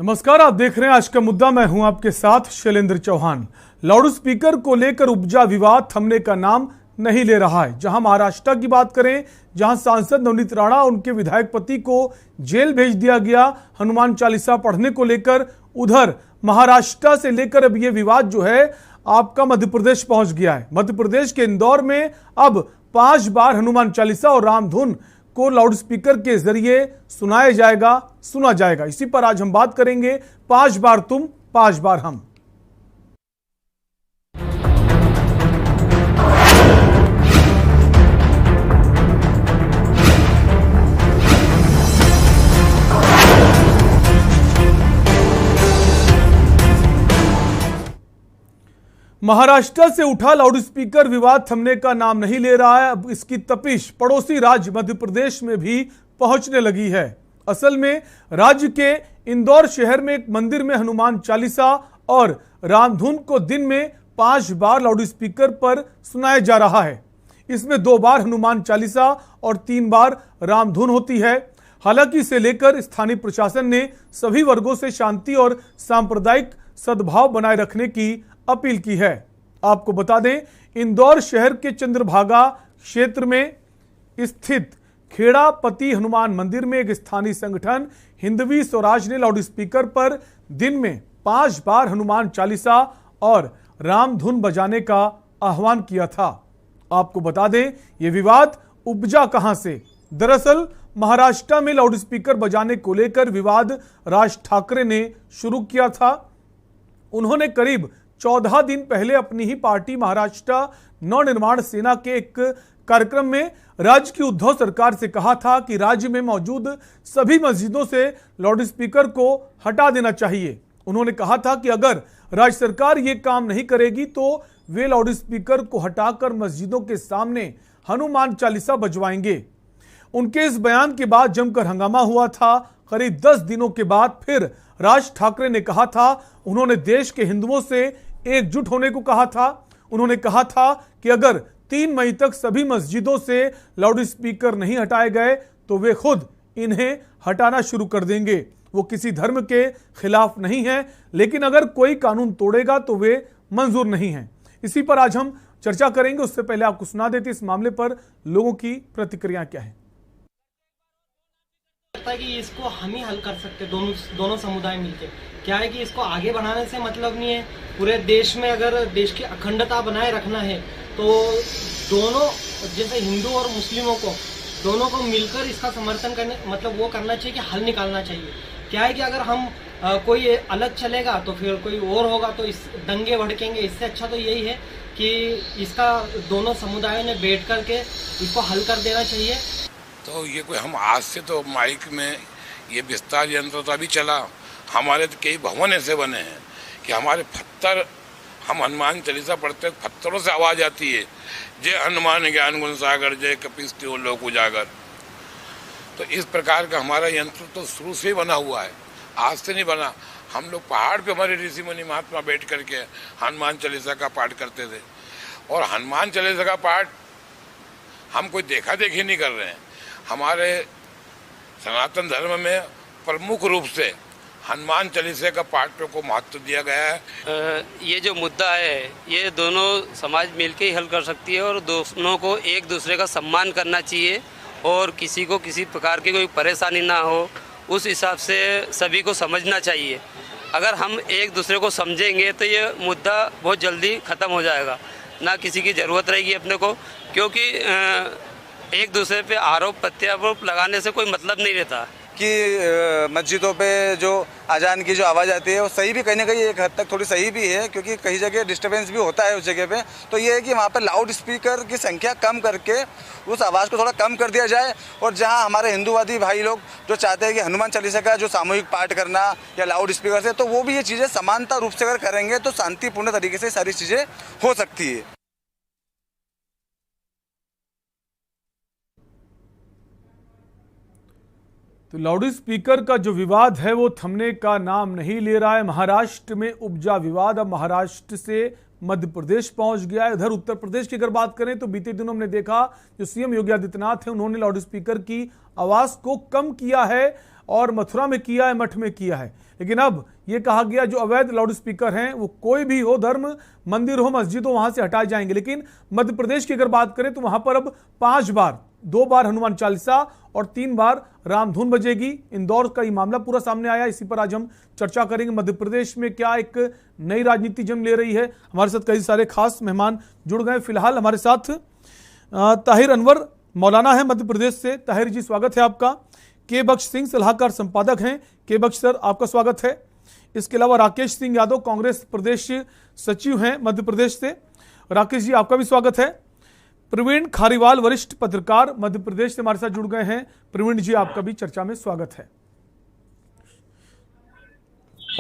नमस्कार, आप देख रहे हैं आज का मुद्दा। मैं हूं आपके साथ शैलेंद्र चौहान। लाउड स्पीकर को लेकर उपजा विवाद थमने का नाम नहीं ले रहा है। जहां महाराष्ट्र की बात करें, जहां सांसद नवनीत राणा और उनके विधायक पति को जेल भेज दिया गया हनुमान चालीसा पढ़ने को लेकर, उधर महाराष्ट्र से लेकर अब यह विवाद जो है आपका मध्य प्रदेश पहुंच गया है। मध्य प्रदेश के इंदौर में अब 5 बार हनुमान चालीसा और रामधुन को लाउड स्पीकर के जरिए सुना जाएगा। इसी पर आज हम बात करेंगे। 5 बार तुम, 5 बार हम। महाराष्ट्र से उठा लाउडस्पीकर विवाद थमने का नाम नहीं ले रहा है। अब इसकी तपिश पड़ोसी राज्य मध्य प्रदेश में भी पहुंचने लगी है। असल में राज्य के इंदौर शहर में एक मंदिर में हनुमान चालीसा और रामधुन को दिन में 5 बार लाउडस्पीकर पर सुनाया जा रहा है। इसमें 2 बार हनुमान चालीसा और 3 बार रामधुन होती है। हालांकि इसे लेकर स्थानीय प्रशासन ने सभी वर्गों से शांति और सांप्रदायिक सद्भाव बनाए रखने की अपील की है। आपको बता दें, इंदौर शहर के चंद्रभागा क्षेत्र में स्थित खेड़ापति हनुमान मंदिर में एक स्थानीय संगठन हिंदवी स्वराज ने लाउडस्पीकर पर दिन में 5 बार हनुमान चालीसा और रामधुन बजाने का आह्वान किया था। आपको बता दें, यह विवाद उपजा कहां से। दरअसल महाराष्ट्र में लाउडस्पीकर बजाने को लेकर विवाद राज ठाकरे ने शुरू किया था। उन्होंने करीब 14 दिन पहले अपनी ही पार्टी महाराष्ट्र नवनिर्माण सेना के एक कार्यक्रम में राज्य की उद्धव सरकार से कहा था कि राज्य में मौजूद सभी मस्जिदों से लाउडस्पीकर को हटा देना चाहिए। उन्होंने कहा था कि अगर राज्य सरकार ये काम नहीं करेगी तो वे लाउडस्पीकर को हटाकर मस्जिदों के सामने हनुमान चालीसा बजवाएंगे। उनके इस बयान के बाद जमकर हंगामा हुआ था। करीब 10 दिनों के बाद फिर राज ठाकरे ने कहा था, उन्होंने देश के हिंदुओं से एकजुट होने को कहा था। उन्होंने कहा था कि अगर 3 मई तक सभी मस्जिदों से लाउडस्पीकर नहीं हटाए गए तो वे खुद इन्हें हटाना शुरू कर देंगे। वो किसी धर्म के खिलाफ नहीं है, लेकिन अगर कोई कानून तोड़ेगा तो वे मंजूर नहीं है। इसी पर आज हम चर्चा करेंगे। उससे पहले आपको सुना देते इस मामले पर लोगों की प्रतिक्रिया क्या है। कि इसको हम ही हल कर सकते, दोनों समुदाय मिलकर। क्या है कि इसको आगे बढ़ाने से मतलब नहीं है। पूरे देश में अगर देश की अखंडता बनाए रखना है तो दोनों, जैसे हिंदू और मुस्लिमों को, दोनों को मिलकर इसका समर्थन करने, मतलब वो करना चाहिए कि हल निकालना चाहिए। क्या है कि अगर हम कोई अलग चलेगा तो फिर कोई और होगा तो इस दंगे भड़केंगे। इससे अच्छा तो यही है कि इसका दोनों समुदायों ने बैठ करके इसको हल कर देना चाहिए। तो ये कोई हम आज से तो माइक में ये विस्तार यंत्र तो अभी चला, हमारे तो कई भवन ऐसे बने हैं कि हमारे पत्थर, हम हनुमान चालीसा पढ़ते हैं, पत्थरों से आवाज़ आती है, जय हनुमान ज्ञान गुण सागर, जय कपीस लोक उजागर। तो इस प्रकार का हमारा यंत्र तो शुरू से ही बना हुआ है, आज से नहीं बना। हम लोग पहाड़ पे हमारे ऋषि मुनि महात्मा बैठ करके हनुमान चालीसा का पाठ करते थे। और हनुमान चालीसा का पाठ हम कोई देखा देखी नहीं कर रहे हैं। हमारे सनातन धर्म में प्रमुख रूप से हनुमान चालीसा का पाठ को महत्व दिया गया है। ये जो मुद्दा है ये दोनों समाज मिलकर ही हल कर सकती है और दोनों को एक दूसरे का सम्मान करना चाहिए और किसी को किसी प्रकार की कोई परेशानी ना हो, उस हिसाब से सभी को समझना चाहिए। अगर हम एक दूसरे को समझेंगे तो ये मुद्दा बहुत जल्दी ख़त्म हो जाएगा, ना किसी की ज़रूरत रहेगी अपने को, क्योंकि एक दूसरे पे आरोप प्रत्यारोप लगाने से कोई मतलब नहीं रहता। कि मस्जिदों पे जो अजान की जो आवाज़ आती है वो सही भी, कहीं ना कहीं एक हद तक थोड़ी सही भी है, क्योंकि कई जगह डिस्टर्बेंस भी होता है उस जगह पे। तो ये है कि वहाँ पे लाउड स्पीकर की संख्या कम करके उस आवाज़ को थोड़ा कम कर दिया जाए। और जहाँ हमारे हिंदूवादी भाई लोग जो चाहते हैं कि हनुमान चालीसा का जो सामूहिक पाठ करना या लाउड स्पीकर से, तो वो भी ये चीज़ें समानता रूप से अगर करेंगे तो शांतिपूर्ण तरीके से सारी चीज़ें हो सकती है। तो लाउड स्पीकर का जो विवाद है वो थमने का नाम नहीं ले रहा है। महाराष्ट्र में उपजा विवाद अब महाराष्ट्र से मध्य प्रदेश पहुंच गया है। इधर उत्तर प्रदेश की अगर बात करें तो बीते दिनों हमने देखा जो सीएम योगी आदित्यनाथ है उन्होंने लाउड स्पीकर की आवाज को कम किया है और मथुरा में किया है, मठ में किया है। लेकिन अब ये कहा गया जो अवैध लाउड स्पीकर हैं वो कोई भी हो, धर्म मंदिर हो, मस्जिद हो, वहां से हटाए जाएंगे। लेकिन मध्य प्रदेश की अगर बात करें तो वहां पर अब 5 बार, 2 बार हनुमान चालीसा और 3 बार रामधुन बजेगी। इंदौर का ये मामला पूरा सामने आया, इसी पर आज हम चर्चा करेंगे। मध्य प्रदेश में क्या एक नई राजनीति जन्म ले रही है, हमारे साथ कई सारे खास मेहमान जुड़ गए। फिलहाल हमारे साथ ताहिर अनवर मौलाना है मध्य प्रदेश से। ताहिर जी स्वागत है आपका। के बख्श सिंह सलाहकार संपादक हैं। के बख्श सर आपका स्वागत है। इसके अलावा राकेश सिंह यादव कांग्रेस प्रदेश सचिव हैं मध्य प्रदेश से। राकेश जी आपका भी स्वागत है। प्रवीण खारीवाल वरिष्ठ पत्रकार मध्य प्रदेश से हमारे साथ जुड़ गए हैं। प्रवीण जी आपका भी चर्चा में स्वागत है।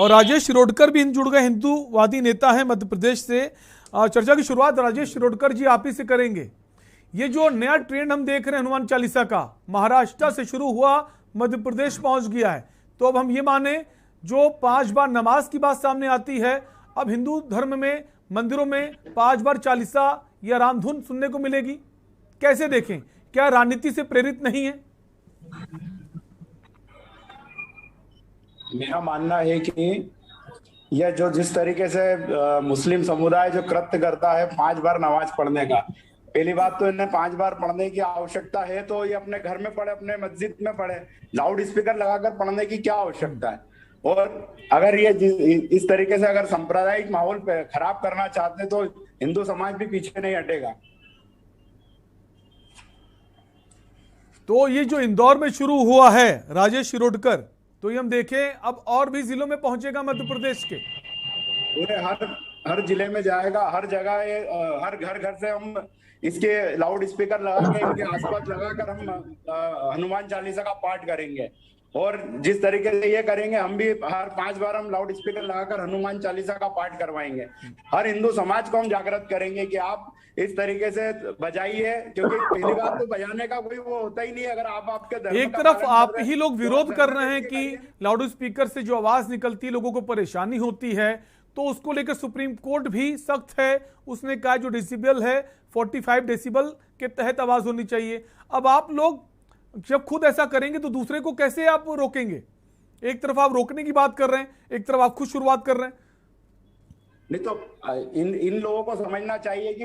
और राजेश शिरोडकर भी जुड़ गए, हिंदूवादी नेता हैं मध्य प्रदेश से। चर्चा की शुरुआत राजेश शिरोडकर जी आप ही से करेंगे। ये जो नया ट्रेंड हम देख रहे हैं हनुमान चालीसा का, महाराष्ट्र से शुरू हुआ, मध्य प्रदेश पहुंच गया है, तो अब हम ये माने जो 5 बार नमाज की बात सामने आती है, अब हिंदू धर्म में मंदिरों में 5 बार चालीसा या रामधुन सुनने को मिलेगी। कैसे देखें, क्या राजनीति से प्रेरित नहीं है? मेरा मानना है कि यह जो जिस तरीके से मुस्लिम समुदाय जो कृत्य करता है 5 बार नमाज पढ़ने का, पहली बात तो इन्हें 5 बार पढ़ने की आवश्यकता है तो ये अपने घर में पढ़े, अपने मस्जिद में पढ़े। लाउड स्पीकर लगाकर पढ़ने की क्या आवश्यकता है? और अगर ये इस तरीके से अगर सांप्रदायिक माहौल खराब करना चाहते तो हिंदू समाज भी पीछे नहीं हटेगा। तो ये जो इंदौर में शुरू हुआ है राजेश शिरोडकर, तो ये हम देखें अब और भी जिलों में पहुंचेगा मध्य प्रदेश के पूरे हर जिले में जाएगा, हर जगह, हर घर से हम इसके लाउड स्पीकर लगा के इनके आसपास लगाकर हम हनुमान चालीसा का पाठ करेंगे। और जिस तरीके से ये करेंगे हम भी हर 5 बार हम लाउड स्पीकर लगाकर हनुमान चालीसा का पाठ करवाएंगे। हर हिंदू समाज को हम जागृत करेंगे कि आप इस तरीके से बजाइए, क्योंकि पहली बात तो बजाने का कोई वो होता ही नहीं। अगर आप आपके धर्म एक तरफ आप ही लोग विरोध कर रहे हैं कि लाउड स्पीकर से जो आवाज निकलती है लोगों को परेशानी होती है, तो उसको लेकर सुप्रीम कोर्ट भी सख्त है। उसने कहा जो डेसिबल है 45 डेसिबल के तहत आवाज होनी चाहिए। अब आप लोग जब खुद ऐसा करेंगे तो दूसरे को कैसे आप रोकेंगे? एक तरफ आप रोकने की बात कर रहे हैं, एक तरफ आप खुद शुरुआत कर रहे हैं। नहीं तो इन लोगों को समझना चाहिए कि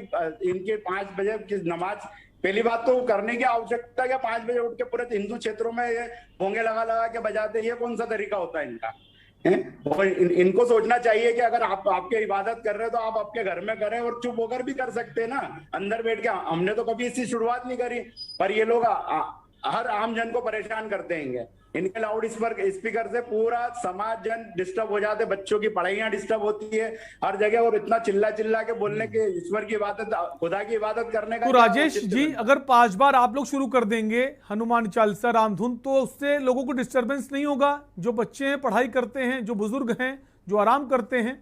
इनके 5 बजे की नमाज, पहली बात तो करने की आवश्यकता है। 5 बजे उठ के पूरे हिंदू क्षेत्रों में ये भोंगे लगा के बजाते, ये कौन सा तरीका होता है इनका? और इनको सोचना चाहिए कि अगर आप आपके इबादत कर रहे हो तो आप आपके घर में करें, और चुप होकर भी कर सकते हैं ना, अंदर बैठ के। हमने तो कभी इसकी शुरुआत नहीं करी, पर ये लोग हर आम जन को परेशान कर देंगे। इनके लाउड स्पीकर से पूरा समाज जन डिस्टर्ब हो जाते, बच्चों की पढ़ाइयां डिस्टर्ब होती है हर जगह। और इतना चिल्ला के बोलने के ईश्वर की इबादत, खुदा की इबादत करने का। तो राजेश जी अगर 5 बार आप लोग शुरू कर देंगे हनुमान चालीसा रामधुन, तो उससे लोगों को डिस्टर्बेंस नहीं होगा? जो बच्चे हैं, पढ़ाई करते हैं, जो बुजुर्ग हैं, जो आराम करते हैं,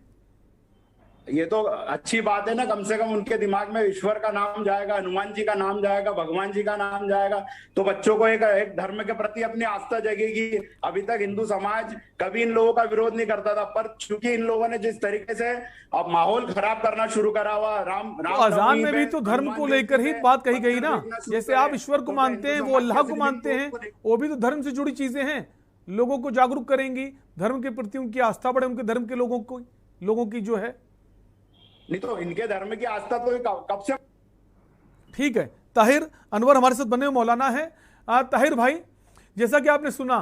ये तो अच्छी बात है ना। कम से कम उनके दिमाग में ईश्वर का नाम जाएगा, हनुमान जी का नाम जाएगा, भगवान जी का नाम जाएगा, तो बच्चों को एक धर्म के प्रति अपनी आस्था जगेगी। अभी तक हिंदू समाज कभी इन लोगों का विरोध नहीं करता था, पर चूंकि इन लोगों ने जिस तरीके से अब माहौल खराब करना शुरू करा हुआ, राम अजान में भी तो धर्म को लेकर ही बात कही गई ना। जैसे आप ईश्वर को मानते हैं, वो अल्लाह को मानते हैं, वो भी तो धर्म से जुड़ी चीजें हैं। लोगों को जागरूक करेंगी, धर्म के प्रति उनकी आस्था बढ़े, उनके धर्म के लोगों की जो है। नहीं तो इनके धर्म की आस्था तो कब से। ठीक है, ताहिर अनवर हमारे साथ बने हुए मौलाना है। ताहिर भाई, जैसा कि आपने सुना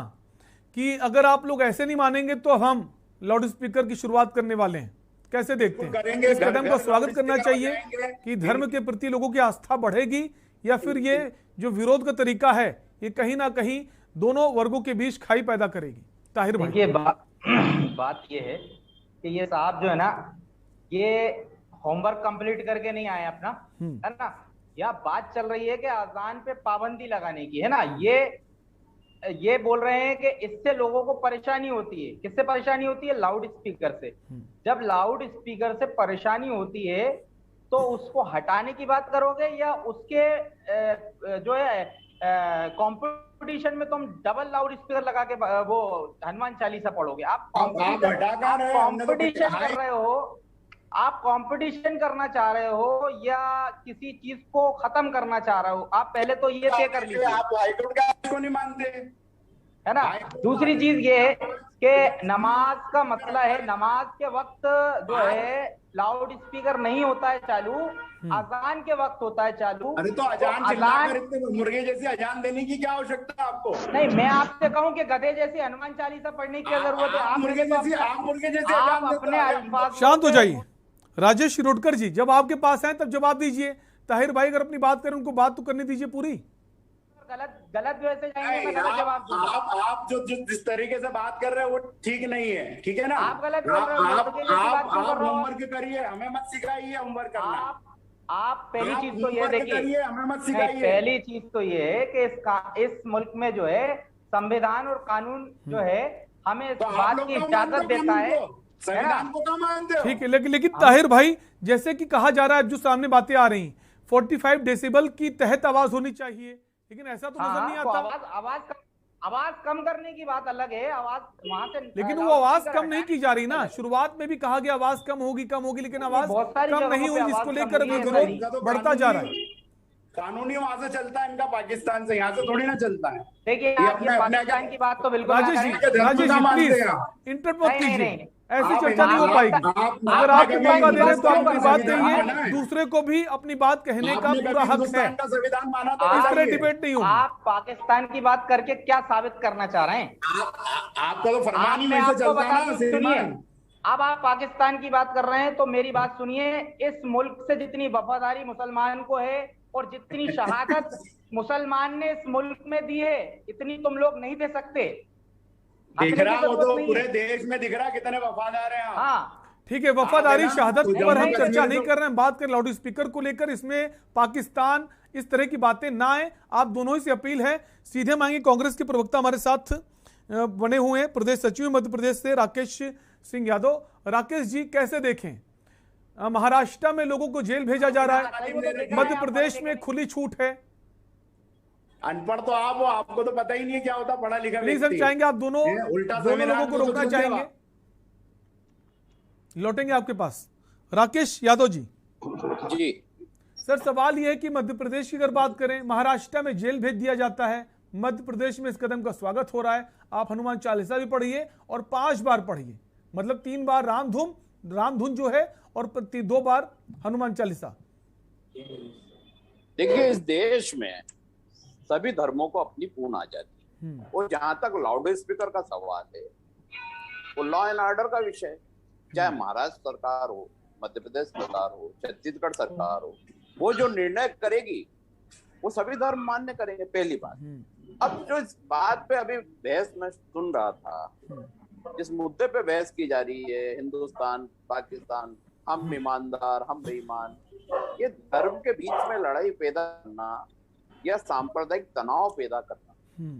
कि अगर आप लोग ऐसे नहीं मानेंगे तो हम लाउड स्पीकर की शुरुआत करने वाले हैं, कैसे देखते हैं? इस कदम का स्वागत करना चाहिए कि धर्म के प्रति लोगों की आस्था बढ़ेगी, या फिर ये जो विरोध का तरीका है ये कहीं ना कहीं दोनों वर्गों के बीच खाई पैदा करेगी? ताहिर भाई, देखिए बात ये है कि ये साहब जो है ना, ये होमवर्क कंप्लीट करके नहीं आए अपना, है ना। यह बात चल रही है कि अजान पे पाबंदी लगाने की, है ना। ये बोल रहे हैं कि इससे लोगों को परेशानी होती है। किससे परेशानी होती है? लाउड स्पीकर से। जब लाउड स्पीकर से परेशानी होती है तो उसको हटाने की बात करोगे, या उसके जो है कंपटीशन में तुम डबल लाउड स्पीकर लगा के वो हनुमान चालीसा पढ़ोगे। आप कंपटीशन कर रहे हो, आप कंपटीशन करना चाह रहे हो या किसी चीज को खत्म करना चाह रहे हो? आप पहले तो ये तय कर लीजिए। आप हाईकोर्ट का आदेश को नहीं मानते, है ना। दूसरी चीज ये है कि नमाज का मसला है, नमाज के वक्त जो है लाउड स्पीकर नहीं होता है चालू, अजान के वक्त होता है चालू। अरे तो अजान चिल्लाकर इतने मुर्गे जैसे अजान देने की क्या आवश्यकता है आपको? नहीं, मैं आपसे कहूं कि गधे जैसे हनुमान चालीसा पढ़ने की क्या जरूरत है? आप मुर्गे जैसे आप अपने अल्फाज शांत हो जाइए। राजेश शिरोडकर जी, जब आपके पास आए तब जवाब दीजिए। ताहिर भाई अगर अपनी बात करें, उनको बात तो करने दीजिए पूरी। गलत वैसे जाएंगे, मैं गलत जवाब दूंगा। आप जो जिस तरीके से बात कर रहे हैं वो ठीक नहीं है, ठीक है ना। आप गलत बोल रहे हो। आप होमवर्क करिए, हमें मत सिखाइए होमवर्क करना। आप पहली चीज तो ये देखिए, हमें मत सिखाइए। पहली चीज तो ये है कि इस मुल्क में जो है संविधान और कानून जो है हमें इस बात की इजाजत देता है। संविधान को कहाँ मानते हो? ठीक है, लेकिन ताहिर भाई, जैसे कि कहा जा रहा है, जो सामने बातें आ रही 45 डेसिबल की तहत आवाज होनी चाहिए, लेकिन ऐसा तो नजर नहीं आता। आवाज कम करने की बात अलग है, आवाज वहां से, लेकिन वो आवाज कम नहीं की जा रही ना। शुरुआत में भी कहा गया आवाज कम होगी, लेकिन आवाज कम नहीं हुई, जिसको लेकर अभी विरोध बढ़ता जा रहा है। कानूनी वहां से चलता है इनका, पाकिस्तान से, यहाँ से थोड़ी ना चलता है। देखिए, पाकिस्तान की बात तो बिल्कुल राजेश जी प्लीज इंटरप्ट मत कीजिए, ऐसी चर्चा नहीं हो पाएगी। अगर आप मौका दे रहे तो आप अपनी बात कहिए, दूसरे को भी अपनी बात कहने का पूरा हक है। संविधान माना तो इस तरह डिबेट नहीं होगी। आप पाकिस्तान की बात करके क्या साबित करना चाह रहे हैं? आपका तो फरमान ही वैसे चलता है ना। सुनिए, अब आप पाकिस्तान की बात कर रहे हैं तो मेरी बात सुनिए। इस मुल्क से जितनी वफादारी मुसलमान को है और जितनी शहादत मुसलमान ने इस मुल्क में दी है, इतनी तुम लोग नहीं दे सकते। दिख रहा वो तो पूरे देश में दिख रहा कितने वफादार हैं आप। हाँ ठीक है, वफादारी शहादत पर हम चर्चा नहीं कर रहे हैं, बात करें लाउड स्पीकर को लेकर। इसमें पाकिस्तान इस तरह की बातें ना आए, आप दोनों ही से अपील है। सीधे मांगे कांग्रेस के प्रवक्ता हमारे साथ बने हुए हैं, प्रदेश सचिव मध्य प्रदेश से राकेश सिंह यादव। राकेश जी, कैसे देखें, महाराष्ट्र में लोगों को जेल भेजा जा रहा है, मध्य प्रदेश में खुली छूट है। अनपढ़ तो आप हो, आपको तो पता ही नहीं है क्या होता पढ़ा लिखा। प्लीज हम चाहेंगे आप दोनों लोगों को रोकना चाहेंगे। लौटेंगे आपके पास। राकेश यादव जी। सर, सवाल यह है कि मध्य प्रदेश की अगर बात करें, महाराष्ट्र में जेल भेज दिया जाता है, मध्य प्रदेश में इस कदम का स्वागत हो रहा है। आप हनुमान चालीसा भी पढ़िए और 5 बार पढ़िए, मतलब 3 बार रामधुन जो है और 2 बार हनुमान चालीसा। देखिए, इस देश में सभी धर्मों को अपनी पूर्ण आजादी है। और जहां तक लाउड स्पीकर का सवाल है, वो लॉ एंड ऑर्डर का विषय है। चाहे महाराष्ट्र सरकार हो, मध्य प्रदेश सरकार हो, छत्तीसगढ़ सरकार हो, वो जो निर्णय करेगी वो सभी धर्म मान्य करेंगे, पहली बात। अब जो इस बात पे अभी बहस में सुन रहा था, जिस मुद्दे पे बहस की जा रही है, हिंदुस्तान पाकिस्तान, हम ईमानदार हम बेईमान, ये धर्म के बीच में लड़ाई पैदा करना या सांप्रदायिक तनाव पैदा करना,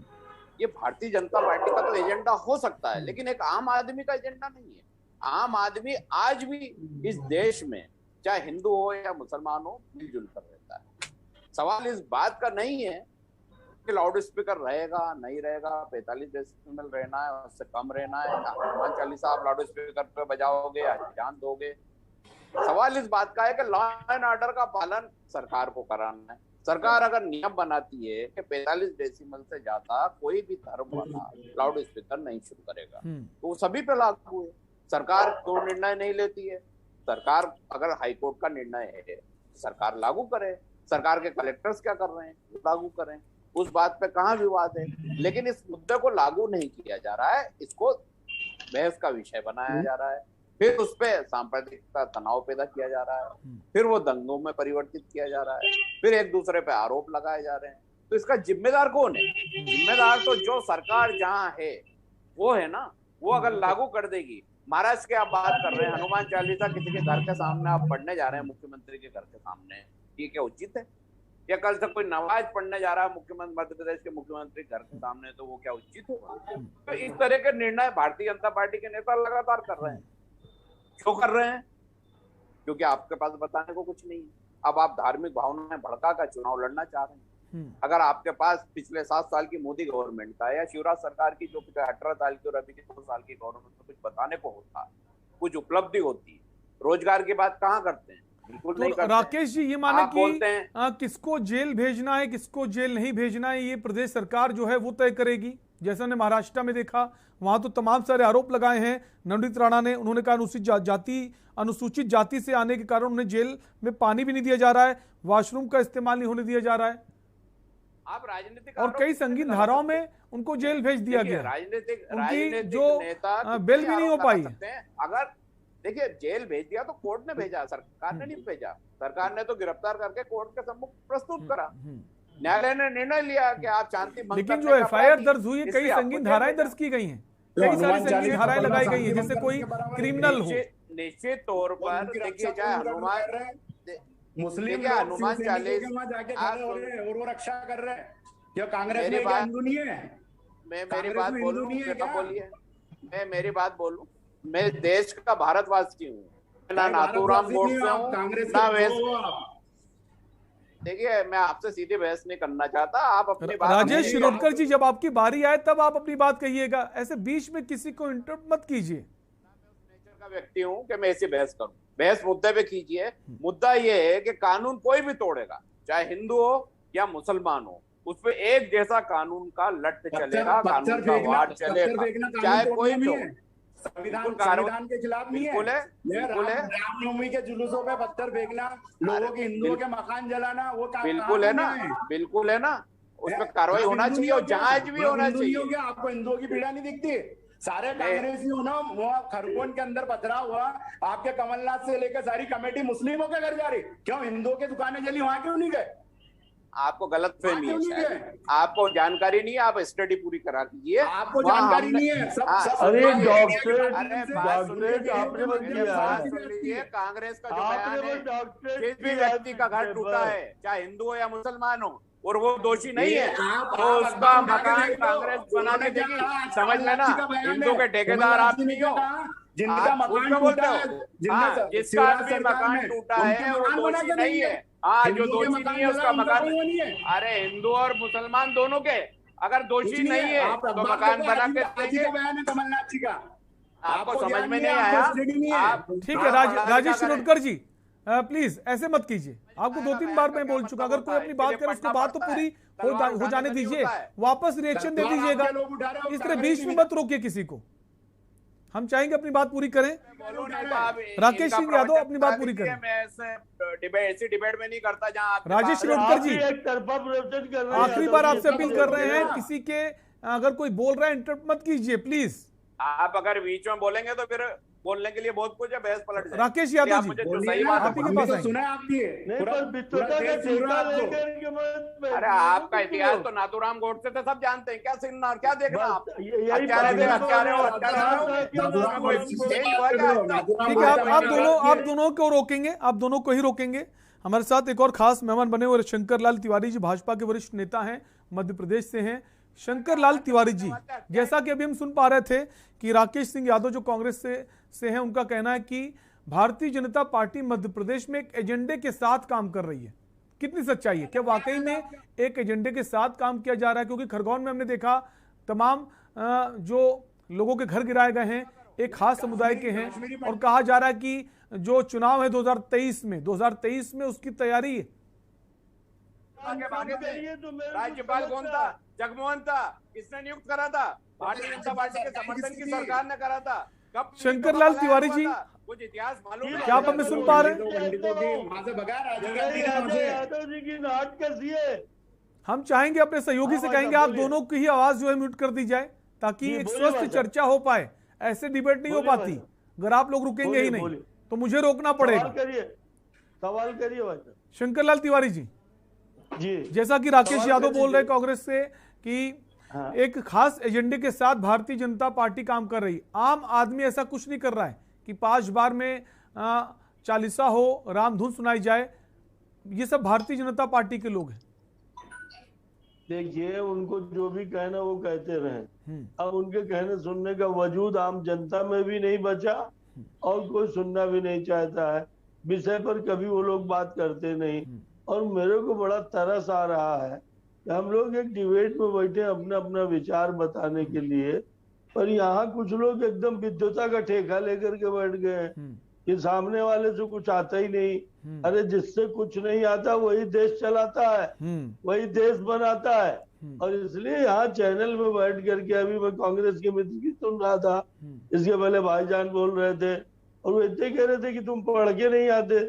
ये भारतीय जनता पार्टी का तो एजेंडा हो सकता है, लेकिन एक आम आदमी का एजेंडा नहीं है। आम आदमी आज भी इस देश में चाहे हिंदू हो या मुसलमान हो, मिलजुल कर रहता है। सवाल इस बात का नहीं है कि लाउड स्पीकर रहेगा नहीं रहेगा, 45 डेसिबल रहना है, उससे कम रहना है, हनुमान चालीसा आप लाउड स्पीकर पे बजाओगे या जान दोगे। सवाल इस बात का है कि लॉ एंड ऑर्डर का पालन सरकार को कराना है। सरकार अगर नियम बनाती है कि 45 डेसिबल से ज्यादा कोई भी धर्म वाला लाउड स्पीकर नहीं शुरू करेगा, तो वो सभी पे लागू है। सरकार तो निर्णय नहीं लेती है। सरकार अगर हाईकोर्ट का निर्णय है, सरकार लागू करे। सरकार के कलेक्टर्स क्या कर रहे हैं, लागू करें, उस बात पे कहाँ विवाद है। लेकिन इस मुद्दे को लागू नहीं किया जा रहा है, इसको बहस का विषय बनाया जा रहा है, फिर उस पर सांप्रदायिकता तनाव पैदा किया जा रहा है, फिर वो दंगों में परिवर्तित किया जा रहा है, फिर एक दूसरे पे आरोप लगाए जा रहे हैं। तो इसका जिम्मेदार कौन है? जिम्मेदार तो जो सरकार जहाँ है वो है ना। वो अगर लागू कर देगी, महाराष्ट्र की आप बात कर रहे हैं, हनुमान चालीसा किसी के घर के सामने आप पढ़ने जा रहे हैं, मुख्यमंत्री के घर के सामने, ये क्या उचित है? या कल से कोई नमाज पढ़ने जा रहा है मुख्यमंत्री, मध्य प्रदेश के मुख्यमंत्री घर के सामने, तो वो क्या उचित होगा? तो इस तरह के निर्णय भारतीय जनता पार्टी के नेता लगातार कर रहे हैं। क्यों कर रहे हैं? क्योंकि आपके पास बताने को कुछ नहीं है। अब आप धार्मिक भावनाएं भड़का कर चुनाव लड़ना चाह रहे हैं। अगर आपके पास पिछले 7 साल की मोदी गवर्नमेंट का या शिवराज सरकार की जो 18 साल की और अभी की 2 साल की गवर्नमेंट में कुछ बताने को होता, कुछ उपलब्धि होती, रोजगार की बात कहाँ करते हैं? बिल्कुल नहीं करते। राकेश जी, ये माने कि किसको जेल भेजना है, किसको जेल नहीं भेजना है, ये प्रदेश सरकार जो है वो तय करेगी। जैसे हमने महाराष्ट्र में देखा, वहां तो तमाम सारे आरोप लगाए हैं नवनीत राणा ने। उन्होंने कहा अनुसूचित जाति से आने के कारण उन्हें जेल में पानी भी नहीं दिया जा रहा है, वॉशरूम का इस्तेमाल नहीं होने दिया जा रहा है, आप राजनीतिक और कई संगीन धाराओं में उनको जेल भेज दिया गया। राजनीतिक जो बेल भी नहीं हो पाई। अगर देखिए जेल भेज दिया तो कोर्ट ने भेजा, सरकार ने नहीं भेजा। सरकार ने तो गिरफ्तार करके कोर्ट के सम्मुख प्रस्तुत करा, न्यायालय ने निर्णय लिया कि आप शांति भंग। लेकिन जो एफआईआर दर्ज हुई है, कई संगीन धाराएं दर्ज की गई हैं, कई सारी संगीन धाराएं लगाई गई हैं, जैसे कोई क्रिमिनल हो। निश्चित तौर पर देखिए, चाहे हनुमान मुस्लिम हनुमान चालीस जाके खड़े हो रहे हैं और वो रक्षा कर रहे हैं। क्या कांग्रेस में हिंदू नहीं है? मैं मेरी बात बोलूं, मैं मेरी बात बोलूं, मैं देश का भारतवासी हूँ, ना नाथूराम गोडसे हूँ ना वैसे। देखिए, मैं आपसे सीधी बहस नहीं करना चाहता, आप अपनी बात। राजेश शिरोडकर जी, जब आपकी बारी आए तब आप अपनी बात कहिएगा, ऐसे बीच में किसी को इंटरप्ट मत कीजिए। नेचर का व्यक्ति हूँ कि मैं ऐसी बहस करूं, बहस मुद्दे पे कीजिए। मुद्दा ये है कि कानून कोई भी तोड़ेगा, चाहे हिंदू हो या मुसलमान हो, उस पे एक जैसा कानून का लट चलेगा, कानून का वार चलेगा, चाहे कोई भी हो। संविधान के खिलाफ नहीं है। रामनवमी के जुलूसों पे पत्थर फेंकना, लोगों के हिंदुओं के मकान जलाना, वो बिल्कुल है ना, बिल्कुल है ना, उस पर कार्रवाई होना चाहिए और जांच भी होना चाहिए। आपको हिंदुओं की पीड़ा नहीं दिखती? सारे कांग्रेसी हो ना, वो खरगोन के अंदर पथराव हुआ, आपके कमलनाथ से लेकर सारी कमेटी मुस्लिमों के घर जा रही, क्यों हिंदुओं की दुकानें जली, वहां क्यों नहीं गए? आपको गलत फहमी है, आपको जानकारी नहीं है, आप स्टडी पूरी करा दीजिए। आपको जानकारी नहीं है, अरे डॉक्टरेट आपने कांग्रेस का जो बयान है, जिस भी व्यक्ति का घर टूटा है, चाहे हिंदू हो या मुसलमान हो, और वो दोषी नहीं है, तो उसका मकान कांग्रेस बना के देगी। समझ लेना, हिंदू के ठेकेदार आप नहीं हो, जिनका मकान टूटा है, जिसका भी मकान टूटा है वो दोषी नहीं है। हाँ, जो दोषी नहीं है उसका मकान, अरे हिंदू और मुसलमान दोनों के अगर दोषी नहीं है तो मकान बना के देंगे। कमलनाथ जी का आपको समझ में नहीं आया? ठीक है राजेश शिरोडकर जी, प्लीज ऐसे मत कीजिए, आपको 2-3 बार मैं बोल चुका, अगर कोई अपनी बात करे उसको बात तो पूरी हो जाने दीजिए, वापस रिएक्शन दे दीजिएगा, इस तरह बीच में मत रोकिए किसी को। हम चाहेंगे अपनी बात पूरी करें। राकेश सिंह यादव अपनी बात पूरी करें। मैं ऐसी डिबेट में नहीं करता जहां राजेश शिरोडकर जी, आखिरी बार आपसे अपील कर रहे हैं, किसी के अगर कोई बोल रहा है इंटरप्ट मत कीजिए प्लीज। आप अगर बीच में बोलेंगे तो फिर बोलने के लिए बहुत कुछ है, बहस पलट जाए। राकेश यादव जी, आप ही के पास सुना है आपकी, अरे आपका इतिहास तो नाथूराम गोडसे से सब जानते हैं, क्या सुनना और क्या देखना आप? ठीक है, आप दोनों को रोकेंगे, आप दोनों को ही रोकेंगे। हमारे साथ एक और खास मेहमान बने हुए शंकर लाल तिवारी जी, भाजपा के वरिष्ठ नेता हैं, मध्य प्रदेश से हैं। शंकर लाल तिवारी जी, जैसा कि अभी हम सुन पा रहे थे कि राकेश सिंह यादव जो कांग्रेस से हैं, उनका कहना है कि भारतीय जनता पार्टी मध्य प्रदेश में एक एजेंडे के साथ काम कर रही है। कितनी सच्चाई है? क्या वाकई में एक एजेंडे के साथ काम किया जा रहा है? क्योंकि खरगोन में हमने देखा तमाम जो लोगों के घर गिराए गए हैं एक खास समुदाय के हैं, और कहा जा रहा है कि जो चुनाव है 2023 में उसकी तैयारी है। राज्यपाल कौन था? जगमोहन था। किसने नियुक्त करा था? भारतीय जनता पार्टी के समर्थन की सरकार ने करा था। कब? शंकर लाल तिवारी जी, कुछ इतिहास मालूम है? क्या आप हमें सुन पा रहे हैं? हम चाहेंगे अपने सहयोगी से कहेंगे आप दोनों की ही आवाज जो है म्यूट कर दी जाए, ताकि एक स्वस्थ चर्चा हो पाए। ऐसे डिबेट नहीं हो पाती अगर आप लोग रुकेंगे ही नहीं तो मुझे रोकना पड़ेगा। सवाल करिए शंकर लाल तिवारी जी, जैसा कि राकेश यादव बोल रहे कांग्रेस से कि एक खास एजेंडे के साथ भारतीय जनता पार्टी काम कर रही, आम आदमी ऐसा कुछ नहीं कर रहा है कि 5 बार में चालीसा हो, रामधुन सुनाई जाए, ये सब भारतीय जनता पार्टी के लोग हैं। देखिए, उनको जो भी कहना वो कहते रहे, अब उनके कहने सुनने का वजूद आम जनता में भी नहीं बचा और कोई सुनना भी नहीं चाहता है। विषय पर कभी वो लोग बात करते नहीं, और मेरे को बड़ा तरस आ रहा है हम लोग एक डिबेट में बैठे अपना अपना विचार बताने के लिए, पर यहाँ कुछ लोग एकदम विद्वता का ठेका लेकर के बैठ गए कि सामने वाले से कुछ आता ही नहीं। अरे जिससे कुछ नहीं आता वही देश चलाता है, वही देश बनाता है। और इसलिए यहाँ चैनल में बैठ करके अभी मैं कांग्रेस के मित्र की सुन रहा था, इसके पहले भाईजान बोल रहे थे और वो इतने कह रहे थे कि तुम पढ़ के नहीं आते,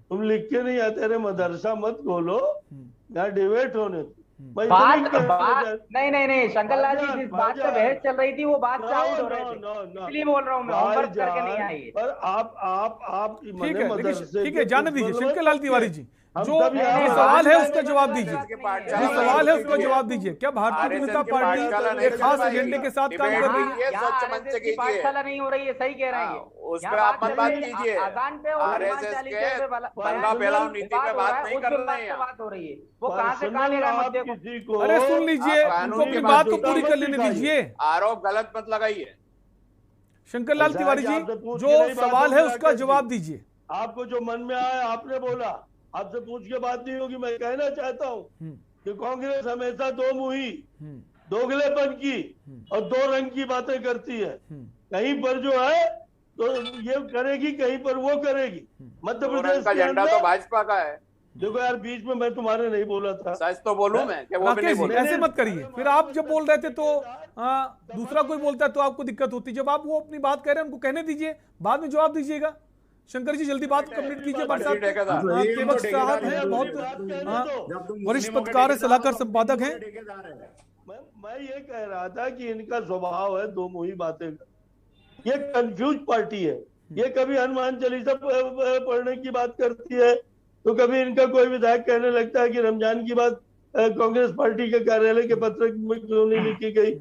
तुम लिख के नहीं आते। अरे मदरसा मत खोलो, यहाँ डिबेट होने दो। नहीं शंकर लाल जी, जिस बात पे बहस चल रही थी वो बात से आउट हो रहे थे, इसलिए बोल रहा हूँ मैं, होमवर्क करके नहीं आई। पर आप ठीक है, जाने दीजिए शंकर लाल तिवारी जी, जो सवाल है उसका जवाब दीजिए, जो सवाल है उसका जवाब दीजिए। क्या भारतीय जनता पार्टी एक खास एजेंडे के साथ काम कर रही है? पाठशाला नहीं हो रही है, सही कह रहे हैं। उस पर आप मत बात कीजिए, अजान पे और आरएसएस के दंगा फैलाव नीति पे बात नहीं कर रहे हैं, बात हो रही है। वो कहां से कहां ले रहा है मुद्दे को? अरे सुन लीजिए, उनको अपनी बात तो पूरी कर लेने दीजिए। आरोप गलत मत लगाइए। शंकर लाल तिवारी जी, जो सवाल है उसका जवाब दीजिए। आपको जो मन में आया आपने बोला, आपसे पूछ के बात नहीं होगी। मैं कहना चाहता हूँ कि कांग्रेस हमेशा दो मुही, दोगलेपन की और दो रंग की बातें करती है। कहीं पर जो है तो ये करेगी, कहीं पर वो करेगी। मध्य प्रदेश का झंडा तो भाजपा का है। देखो यार, बीच में मैं तुम्हारे नहीं बोला था, सच तो बोलूं मैं कि वो भी नहीं बोला। ऐसे मत करिए। फिर आप जब बोल रहे थे तो दूसरा कोई बोलता है तो आपको दिक्कत होती है। जब आप वो अपनी बात कह रहे हैं उनको कहने दीजिए, बाद में जवाब दीजिएगा। शंकर जी जल्दी बात कंप्लीट कीजिए। केवट साहब हैं, बहुत वरिष्ठ पत्रकार, सलाहकार, संपादक हैं। मैं ये कह रहा था कि इनका स्वभाव है दो मुही बातें। ये कंफ्यूज पार्टी है। ये कभी हनुमान चालीसा पढ़ने की बात करती है, तो कभी इनका कोई विधायक कहने लगता है कि रमजान की बात कांग्रेस पार्टी के कार्यालय के पत्र में क्यों नहीं लिखी गई।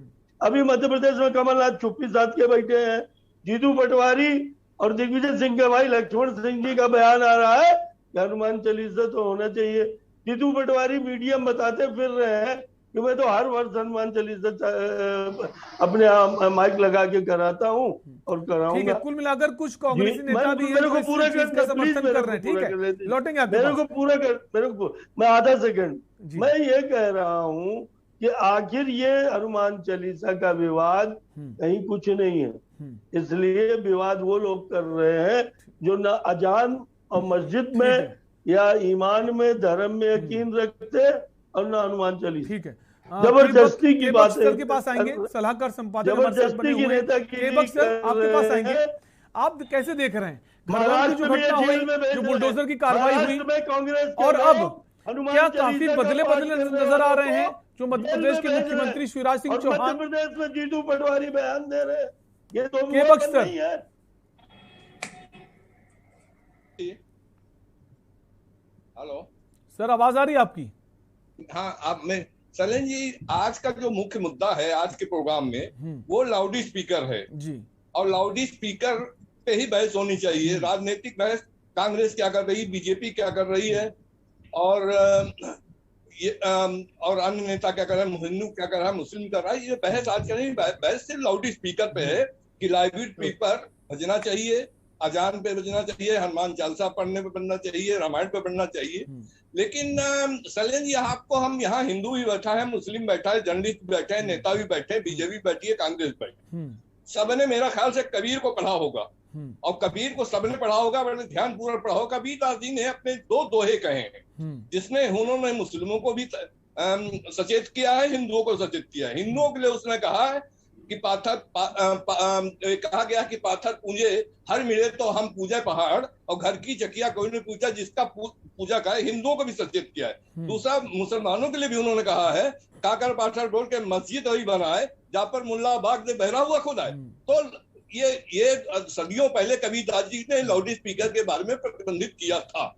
अभी मध्य प्रदेश में कमलनाथ चुप्पी साध के बैठे हैं। जीतू पटवारी और दिग्विजय सिंह के भाई लक्ष्मण सिंह जी का बयान आ रहा है कि हनुमान चालीसा तो होना चाहिए। जीतू पटवारी मीडियम बताते फिर रहे हैं कि मैं तो हर वर्ष हनुमान चालीसा अपने माइक लगा के कराता हूँ और कराऊंगा। कुल मिलाकर कुछ कांग्रेसी नेता भी मेरे को पूरा समर्थन कर रहे हैं। ठीक है, लौटेंगे मेरे को मैं आधा सेकंड मैं ये कह रहा हूँ कि आखिर ये हनुमान चालीसा का विवाद कहीं कुछ नहीं है। इसलिए विवाद वो लोग कर रहे हैं जो न अजान और मस्जिद में या ईमान में, धर्म में यकीन रखते और न हनुमान चालीसा। ठीक है, जबरदस्ती की बात है। के पास आएंगे सलाहकार संपादक जबरदस्ती की नेता की आपके पास आएंगे। आप कैसे देख रहे हैं महाराष्ट्र में जो बुलडोजर की कार्रवाई हुई कांग्रेस और अब क्या काफी बदले नजर आ रहे हैं जो मध्य प्रदेश के मुख्यमंत्री शिवराज सिंह चौहान? मध्य प्रदेश में जीतू पटवारी बयान दे रहे हैं। ये तो नहीं है। हेलो सर, आवाज आ रही है आपकी? हाँ, आप में सलेन जी, आज का जो मुख्य मुद्दा है आज के प्रोग्राम में वो लाउड स्पीकर है जी। और लाउड स्पीकर पे ही बहस होनी चाहिए। राजनीतिक बहस कांग्रेस क्या कर रही है, बीजेपी क्या कर रही है और ये और अन्य नेता क्या कर रहा है, हिंदू क्या कर रहा है, मुस्लिम कर रहा है, ये बहस आज का नहीं। बहस सिर्फ लाउड स्पीकर पे है कि लाउड स्पीकर बजना चाहिए, अजान पे बजना चाहिए, हनुमान चालीसा पढ़ने पे बनना चाहिए, रामायण पे बनना चाहिए। लेकिन सलेन जी, आपको हम यहाँ हिंदू भी बैठा है, मुस्लिम बैठा है, जर्नलिस्ट बैठे हैं, नेता भी बैठे हैं, बीजेपी बैठी है, कांग्रेस बैठी, सबने मेरा ख्याल से कबीर को पढ़ा होगा और कबीर को सबने पढ़ा होगा, बड़े ध्यान पूर्वक पढ़ा होगा। कबीर दास जी ने अपने दो दोहे कहे हैं जिसमें उन्होंने मुस्लिमों को भी सचेत किया है, हिंदुओं को सचेत किया है। हिंदुओं के लिए उसने कहा है कि कहा गया कि पाथर पूजे हर मिले तो हम पूजे पहाड़, और घर की चकिया कोई ने पूछा जिसका पूजा का है। हिंदुओं को भी सचेत किया है। दूसरा, मुसलमानों के लिए भी उन्होंने कहा है काकर पाथर बोल के मस्जिद वही बनाए जहाँ पर मुल्ला बाग से बहरा हुआ खुदा है। तो ये सदियों पहले कबीरदास जी ने लाउड स्पीकर के बारे में प्रतिबंधित किया था।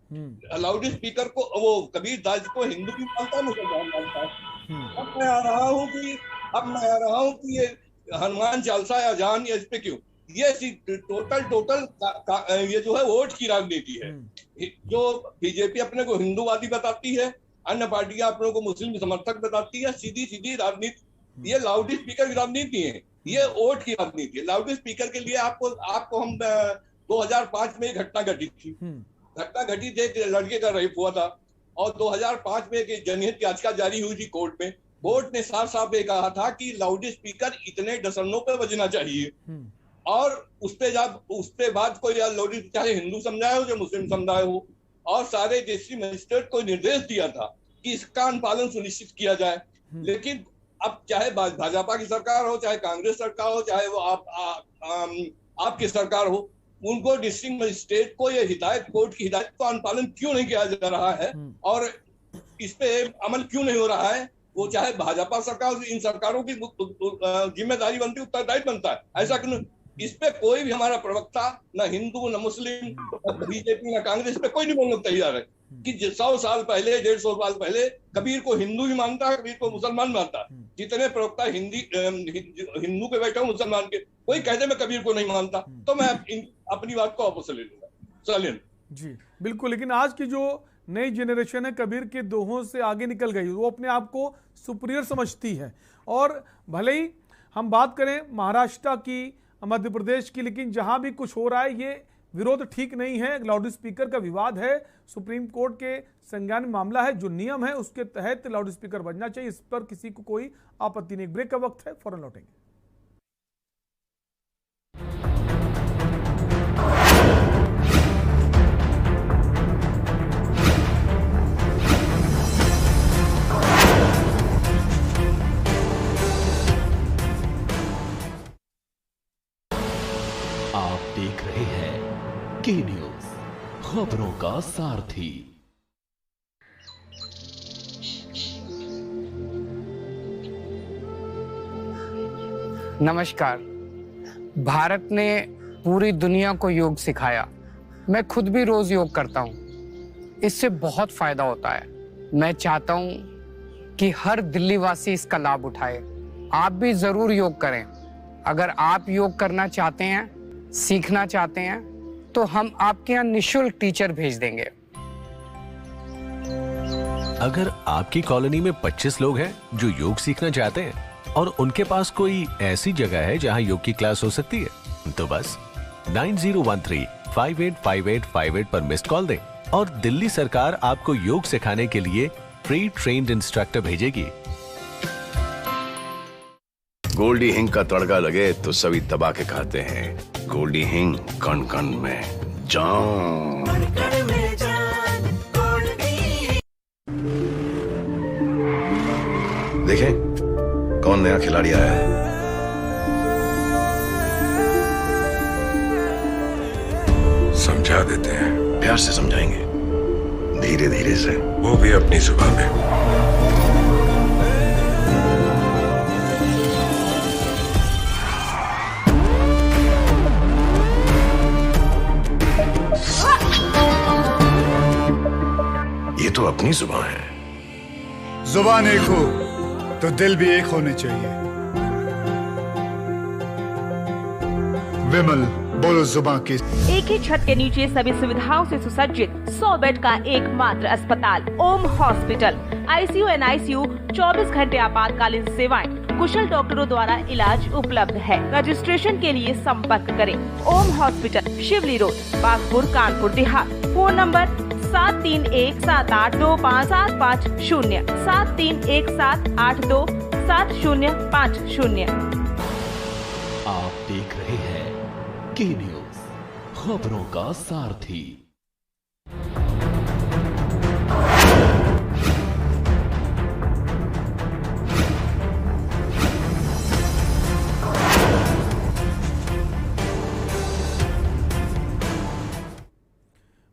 लाउड स्पीकर को वो कबीरदास जी को हिंदू भी मानता है, मुसलमान मानता है। अब मैं आ रहा हूँ कि ये हनुमान चालीसा या अजान, इस पे क्यों ये टोटल ये जो है वोट की राजनीति है। जो बीजेपी अपने को हिंदूवादी बताती है, अन्य पार्टियां अपने को मुस्लिम समर्थक बताती है। सीधी राजनीति ये लाउड स्पीकर की राजनीति है, ये वोट की राजनीति है। लाउड स्पीकर के लिए आपको हम 2005 में घटना घटी थी। घटना घटी थी, एक लड़के का रेप हुआ था और 2005 में एक जनहित याचिका जारी हुई थी कोर्ट में। कोर्ट ने साफ साफ ये कहा था कि लाउड स्पीकर इतने डेसिबलों पे बजना चाहिए, और उसके बाद कोई लाउड, चाहे हिंदू समुदाय हो चाहे मुस्लिम समुदाय हो, और सारे डिस्ट्रिक्ट मजिस्ट्रेट को निर्देश दिया था कि इसका अनुपालन सुनिश्चित किया जाए। लेकिन अब चाहे भाजपा की सरकार हो, चाहे कांग्रेस सरकार हो, चाहे वो आपकी सरकार हो, उनको डिस्ट्रिक्ट मजिस्ट्रेट को ये हिदायत, कोर्ट की हिदायत का अनुपालन क्यों नहीं किया जा रहा है और इस पे अमल क्यों नहीं हो रहा है? वो चाहे भाजपा सरकार, इन सरकारों की जिम्मेदारी बनती है, उत्तरदायित्व बनता है। ऐसा क्यों? इस पे कोई भी हमारा प्रवक्ता, न हिंदू न मुस्लिम न बीजेपी न कांग्रेस पे कोई नहीं बोलना तैयार है कि 100 साल पहले, 150 साल पहले कबीर को हिंदू ही मानता है, कबीर को मुसलमान मानता है। जितने प्रवक्ता हिंदू के बैठे हो, मुसलमान के, कोई कहते मैं कबीर को नहीं मानता, तो मैं अपनी बात को वापस ले लूंगा। चलिए जी बिल्कुल। लेकिन आज की जो नई जनरेशन है कबीर के दोहों से आगे निकल गई, वो अपने आप को सुपीरियर समझती है। और भले ही हम बात करें महाराष्ट्र की, मध्य प्रदेश की, लेकिन जहां भी कुछ हो रहा है ये विरोध ठीक नहीं है। लाउड स्पीकर का विवाद है, सुप्रीम कोर्ट के संज्ञान में मामला है, जो नियम है उसके तहत लाउड स्पीकर बजना चाहिए, इस पर किसी को कोई आपत्ति नहीं। ब्रेक का वक्त है, फौरन लौटेंगे। आप देख रहे हैं के न्यूज, खबरों का सारथी। नमस्कार। भारत ने पूरी दुनिया को योग सिखाया। मैं खुद भी रोज योग करता हूं, इससे बहुत फायदा होता है। मैं चाहता हूं कि हर दिल्ली वासी इसका लाभ उठाए। आप भी जरूर योग करें। अगर आप योग करना चाहते हैं, सीखना चाहते हैं, तो हम आपके यहाँ निःशुल्क टीचर भेज देंगे। अगर आपकी कॉलोनी में 25 लोग हैं जो योग सीखना चाहते हैं और उनके पास कोई ऐसी जगह है जहां योग की क्लास हो सकती है, तो बस 9013585858 पर मिस्ड कॉल दें और दिल्ली सरकार आपको योग सिखाने के लिए फ्री ट्रेन्ड इंस्ट्रक्टर भेजेगी। गोल्डी हिंग का तड़का लगे तो सभी दबा के खाते हैं। गोल्डी हिंग, कण कण में जान। देखें कौन नया खिलाड़ी आया है। समझा देते हैं। प्यार से समझाएंगे, धीरे धीरे से, वो भी अपनी जुबान में। ये तो अपनी जुबान है। जुबान एक हो तो दिल भी एक होने चाहिए। विमल, बोलो जुबान की। एक ही छत के नीचे सभी सुविधाओं से सुसज्जित 100 बेड का एकमात्र अस्पताल ओम हॉस्पिटल। ICU NICU 24 घंटे आपातकालीन सेवाएं, कुशल डॉक्टरों द्वारा इलाज उपलब्ध है। रजिस्ट्रेशन के लिए संपर्क करें ओम हॉस्पिटल, शिवली road, Bagpur, Kanpur Dehat. Phone number 7317825750 7317827050। आप देख रहे हैं के न्यूज, खबरों का सारथी।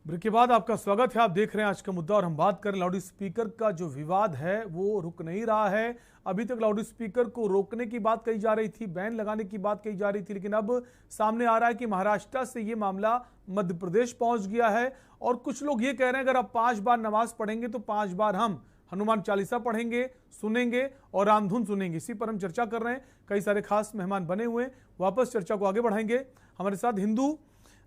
ब्रेक के बाद आपका स्वागत है। आप देख रहे हैं आज का मुद्दा और हम बात करें लाउड स्पीकर का जो विवाद है वो रुक नहीं रहा है। अभी तक लाउड स्पीकर को रोकने की बात कही जा रही थी, बैन लगाने की बात कही जा रही थी, लेकिन अब सामने आ रहा है कि महाराष्ट्र से ये मामला मध्य प्रदेश पहुंच गया है और कुछ लोग ये कह रहे हैं अगर आप 5 बार नमाज पढ़ेंगे तो 5 बार हम हनुमान चालीसा पढ़ेंगे, सुनेंगे और रामधुन सुनेंगे। इसी पर हम चर्चा कर रहे हैं। कई सारे खास मेहमान बने हुए हैं। वापस चर्चा को आगे बढ़ाएंगे। हमारे साथ हिंदू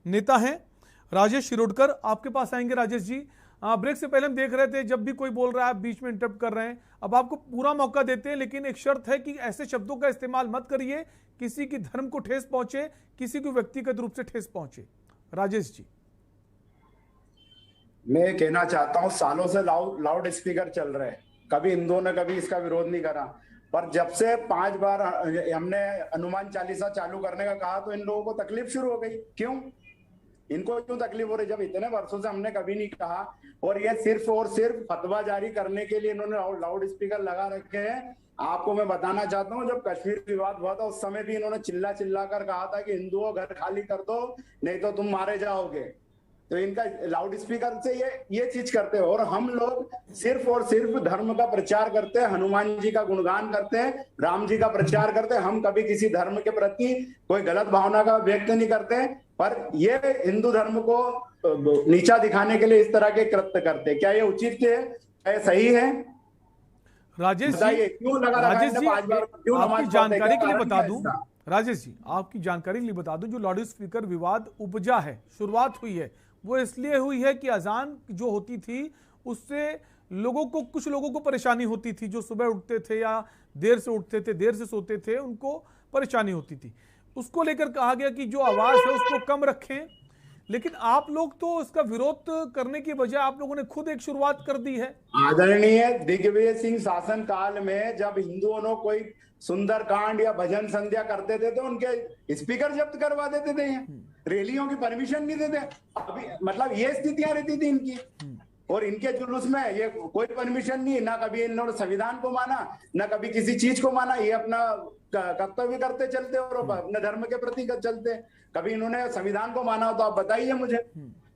नेता हैं राजेश शिरोडकर, आपके पास आएंगे। राजेश जी, ब्रेक से पहले हम देख रहे थे जब भी कोई बोल रहा है आप बीच में इंटरप्ट कर रहे हैं। अब आपको पूरा मौका देते हैं, लेकिन एक शर्त है कि ऐसे शब्दों का इस्तेमाल मत करिए किसी की धर्म को ठेस पहुंचे, किसी को व्यक्तिगत रूप से ठेस पहुंचे। राजेश जी। मैं कहना चाहता हूँ, सालों से लाउड स्पीकर चल रहे हैं, कभी हिंदुओं ने कभी इसका विरोध नहीं करा, पर जब से 5 बार हमने हनुमान चालीसा चालू करने का कहा तो इन लोगों को तकलीफ शुरू हो गई। क्यों? इनको क्यों तकलीफ हो रही? जब इतने वर्षों से हमने कभी नहीं कहा, और ये सिर्फ और सिर्फ फतवा जारी करने के लिए इन्होंने लाउड स्पीकर लगा रखे हैं। आपको मैं बताना चाहता हूँ, जब कश्मीर विवाद हुआ था उस समय भी इन्होंने चिल्ला चिल्ला कर कहा था कि हिंदुओं घर खाली कर दो नहीं तो तुम मारे जाओगे। तो इनका लाउड स्पीकर से ये चीज करते हैं, और हम लोग सिर्फ और सिर्फ धर्म का प्रचार करते हैं, हनुमान जी का गुणगान करते हैं, राम जी का प्रचार करते हैं। हम कभी किसी धर्म के प्रति कोई गलत भावना का व्यक्त नहीं करते, पर ये हिंदू धर्म को नीचा दिखाने के लिए इस तरह के कृत्य करते हैं। क्या ये उचित है? क्या ये सही है? राजेश जी, क्यों लगा राजेश जी, आपकी जानकारी के लिए बता दूं, ऐसा? राजेश जी आपकी जानकारी के लिए बता दूं, जो लाउड स्पीकर विवाद उपजा है, शुरुआत हुई है, वो इसलिए हुई है कि अजान जो होती थी उससे लोगों को, कुछ लोगों को परेशानी होती थी, जो सुबह उठते थे या देर से उठते थे, देर से सोते थे, उनको परेशानी होती थी। उसको लेकर कहा गया कि जो आवाज है उसको कम रखें। लेकिन आप लोग तो इसका विरोध करने की बजाय आप लोगों ने खुद एक शुरुआत कर दी है। आदरणीय दिग्विजय सिंह शासन काल में जब हिंदुओं ने कोई सुंदरकांड या भजन संध्या करते थे तो उनके स्पीकर जब्त करवा देते थे, रैलियों की परमिशन नहीं देते। अभी मतलब ये स्थितियां रहती थी इनकी, और इनके जुलूस में ये कोई परमिशन नहीं, ना कभी इन्होंने संविधान को माना, ना कभी किसी चीज को माना। ये अपना कर्तव्य करते चलते और अपने धर्म के प्रति चलते। कभी इन्होंने संविधान को माना हो तो आप बताइए मुझे।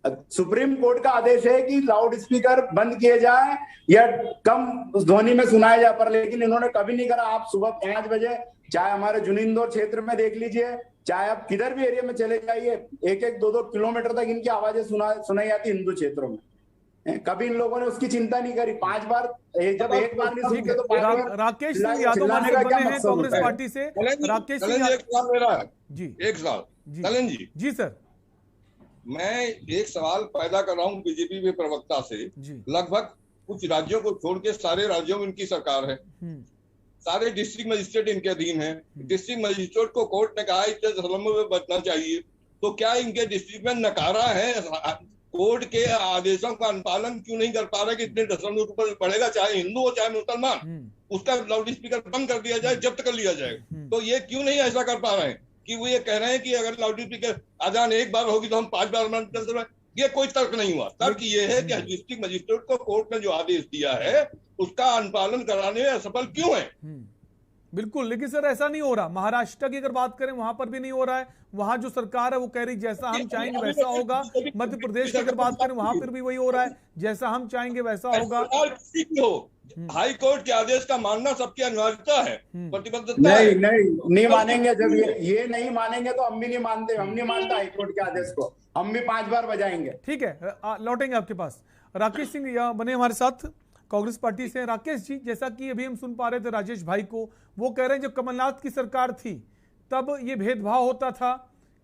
सुप्रीम कोर्ट का आदेश है कि लाउड स्पीकर बंद किए जाए या कम ध्वनि में सुनाया जाए, पर लेकिन इन्होंने कभी नहीं करा। आप सुबह 5 बजे चाहे हमारे जुनिंदोर क्षेत्र में देख लीजिए, चाहे आप किधर भी एरिया में चले जाइए, 1-1, 2-2 किलोमीटर तक इनकी आवाजें सुनाई जाती हिंदू क्षेत्रों में। कभी इन लोगों ने उसकी चिंता नहीं करी। 5 बार, जब एक बार नहीं सुनते तो 5 बार। राकेश सिंह यादव बने हैं कांग्रेस पार्टी से। राकेश सिंह जी, एक सवाल कलन जी सर, मैं एक सवाल पैदा कर रहा हूँ बीजेपी के प्रवक्ता से। लगभग कुछ राज्यों को छोड़ के सारे राज्यों में इनकी सरकार है, सारे डिस्ट्रिक्ट मजिस्ट्रेट इनके अधीन है। डिस्ट्रिक्ट मजिस्ट्रेट को कोर्ट ने कहा इतने दशमलव में बचना चाहिए, तो क्या इनके डिस्ट्रिक्ट में नकारा है? कोर्ट के आदेशों का अनुपालन क्यों नहीं कर पा रहे कि इतने दशमलव पर बढ़ेगा, चाहे हिंदू हो चाहे मुसलमान, उसका लाउड स्पीकर बंद कर दिया जाए, जब्त कर लिया जाए। तो ये क्यों नहीं ऐसा कर पा रहे हैं कि वो ये कह रहे हैं कि अगर लाउड स्पीकर अजान एक बार होगी तो हम 5 बार बंद कर रहे हैं? ये कोई तर्क नहीं हुआ। तर्क ये है कि डिस्ट्रिक्ट मजिस्ट्रेट को कोर्ट ने जो आदेश दिया है उसका अनुपालन कराने में असफल क्यों है? बिल्कुल, लेकिन सर ऐसा नहीं हो रहा। महाराष्ट्र की अगर बात करें वहां पर भी नहीं हो रहा है। वहां जो सरकार है वो कह रही जैसा हम चाहेंगे वैसा होगा। मध्य प्रदेश की अगर बात करें वहां पर भी वही हो रहा है, जैसा हम चाहेंगे वैसा होगा। हाई कोर्ट के आदेश का मानना सबकी अनिवार्यता है, प्रतिबद्धता नहीं मानेंगे। जब ये नहीं मानेंगे तो हम भी नहीं मानते, हम नहीं मानते हाई कोर्ट के आदेश को, हम भी 5 बार बजाएंगे। ठीक है, लौटेंगे आपके पास। राकेश सिंह यहाँ बने हमारे साथ कांग्रेस पार्टी से। राकेश जी, जैसा कि अभी हम सुन पा रहे थे राजेश भाई को, वो कह रहे हैं जब कमलनाथ की सरकार थी तब ये भेदभाव होता था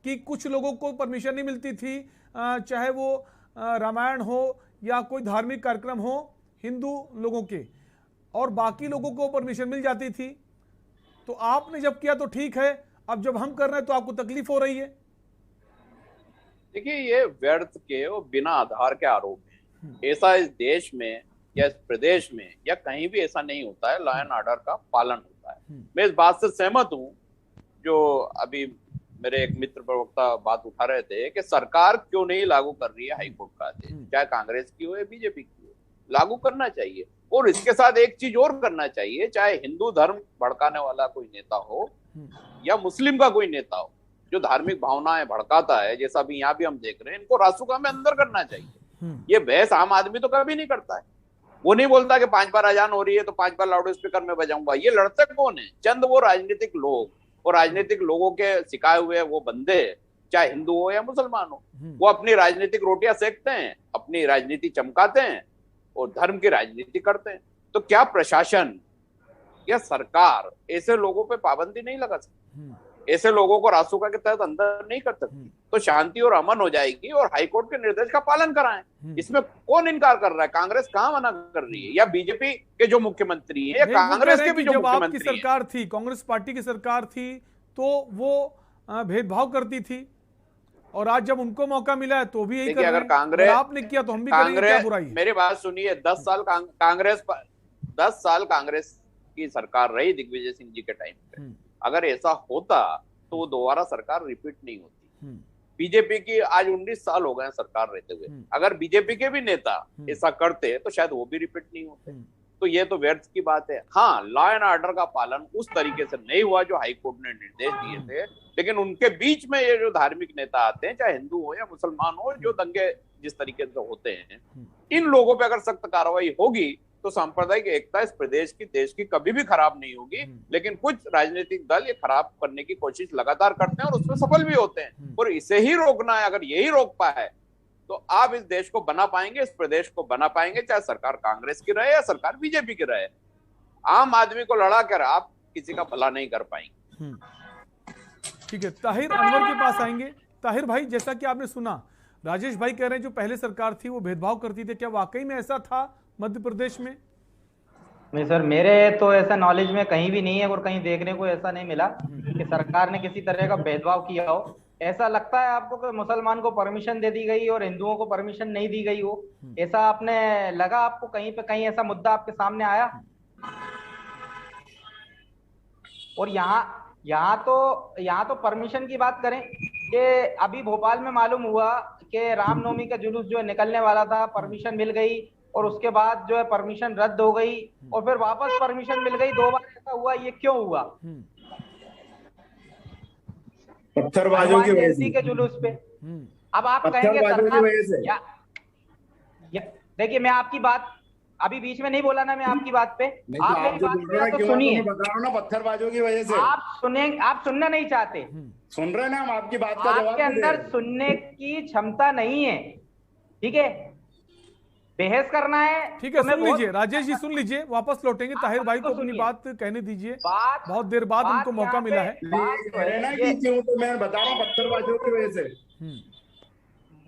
कि कुछ लोगों को परमिशन नहीं मिलती थी, चाहे वो रामायण हो या कोई धार्मिक कार्यक्रम हो हिंदू लोगों के, और बाकी लोगों को परमिशन मिल जाती थी। तो आपने जब किया तो ठीक है, अब जब हम कर रहे हैं तो आपको तकलीफ हो रही है। देखिए, ये व्यर्थ के और बिना आधार के आरोप हैं। ऐसा इस देश में या इस प्रदेश में या कहीं भी ऐसा नहीं होता है। लॉ एंड ऑर्डर का पालन होता है। मैं इस बात से सहमत हूँ जो अभी मेरे एक मित्र प्रवक्ता बात उठा रहे थे कि सरकार क्यों नहीं लागू कर रही है हाई कोर्ट का आदेश, चाहे कांग्रेस की हो या बीजेपी की हो। लागू करना चाहिए, और इसके साथ एक चीज और करना चाहिए, चाहे हिंदू धर्म भड़काने वाला कोई नेता हो या मुस्लिम का कोई नेता हो जो धार्मिक भावनाएं भड़काता है, जैसा भी यहाँ भी हम देख रहे हैं, इनको रासुका में अंदर करना चाहिए। ये बहस आम आदमी तो कभी नहीं करता है। वो नहीं बोलता कि 5 बार अजान हो रही है तो 5 बार लाउड स्पीकर में बजाऊंगा। ये लड़ते कौन है? चंद वो राजनीतिक लोग, और राजनीतिक लोगों के सिखाए हुए वो बंदे, चाहे हिंदू हो या मुसलमान हो, वो अपनी राजनीतिक रोटियां सेकते हैं, अपनी राजनीति चमकाते हैं और धर्म की राजनीति करते हैं। तो क्या प्रशासन या सरकार ऐसे लोगों पे पाबंदी नहीं लगा सकती? ऐसे लोगों को रासुका के तहत अंदर नहीं कर सकती? तो शांति और अमन हो जाएगी, और हाईकोर्ट के निर्देश का पालन कराएं। इसमें कौन इनकार कर रहा है? कांग्रेस कहां मना कर रही है? या बीजेपी के जो मुख्यमंत्री है या कांग्रेस के भी जो मुख्यमंत्री है? सरकार थी, कांग्रेस पार्टी की सरकार थी तो वो भेदभाव करती थी और आज जब उनको मौका मिला है तो भी यही कर रहे अगर हैं। कांग्रेस आपने किया तो हम भी करेंगे, क्या बुराई है? मेरी बात सुनिए, 10 साल कांग्रेस की सरकार रही दिग्विजय सिंह जी के टाइम पे। अगर ऐसा होता तो वो दोबारा सरकार रिपीट नहीं होती। बीजेपी की आज 19 साल हो गए सरकार रहते हुए, अगर बीजेपी के भी नेता ऐसा करते तो शायद वो भी रिपीट नहीं होते। तो ये तो व्यर्थ की बात है। हाँ, लॉ एंड ऑर्डर का पालन उस तरीके से नहीं हुआ जो हाईकोर्ट ने निर्देश दिए थे, लेकिन उनके बीच में ये जो धार्मिक नेता आते हैं, चाहे हिंदू हो या मुसलमान हो, जो दंगे जिस तरीके से होते हैं, इन लोगों पे अगर सख्त कार्रवाई होगी तो सांप्रदायिक एकता इस प्रदेश की, देश की कभी भी खराब नहीं होगी। लेकिन कुछ राजनीतिक दल ये खराब करने की कोशिश लगातार करते हैं और उसमें सफल भी होते हैं। और इसे ही रोकना है, अगर यही रोक पाए तो आप इस देश को बना पाएंगे, इस प्रदेश को बना पाएंगे, चाहे सरकार कांग्रेस की रहे या सरकार बीजेपी की रहे। आम आदमी को लड़ा कर आप किसी का भला नहीं कर पाएंगे। ठीक है, ताहिर अनवर के पास आएंगे। ताहिर भाई, जैसा कि आपने सुना, राजेश भाई कह रहे हैं जो पहले सरकार थी वो भेदभाव करती थी, क्या वाकई में ऐसा था मध्य प्रदेश में? नहीं सर, मेरे तो ऐसा नॉलेज में कहीं भी नहीं है और कहीं देखने को ऐसा नहीं मिला कि सरकार ने किसी तरह का भेदभाव किया हो। ऐसा लगता है आपको कि मुसलमान को परमिशन दे दी गई और हिंदुओं को परमिशन नहीं दी गई हो? ऐसा आपने लगा आपको कहीं पे कहीं ऐसा मुद्दा आपके सामने आया? और यहाँ तो परमिशन की बात करें कि अभी भोपाल में मालूम हुआ कि रामनवमी का जुलूस जो है निकलने वाला था, परमिशन मिल गई और उसके बाद जो है परमिशन रद्द हो गई और फिर वापस परमिशन मिल गई। 2 बार ऐसा हुआ, ये क्यों हुआ? पत्थरबाजों की वजह से के जुलूस पे। अब आप कहेंगे सरकार, देखिए मैं आपकी बात अभी बीच में नहीं बोला ना, मैं आपकी बात पे, आप मेरी बात तो सुनिए। बता रहा हूँ ना, पत्थरबाजों की वजह से। आप सुनना नहीं चाहते। सुन रहे हैं ना हम आपकी बात का जवाब। आपके अंदर सुनने की क्षमता नहीं है, ठीक है? बहस करना है। ठीक है, सुन लीजिए राजेश जी, सुन लीजिए, वापस लौटेंगे। ताहिर भाई को अपनी बात कहने दीजिए, बहुत देर बाद उनको मौका मिला है। क्यों? तो मैं बता रहा हूँ, पत्थरबाजों की वजह से।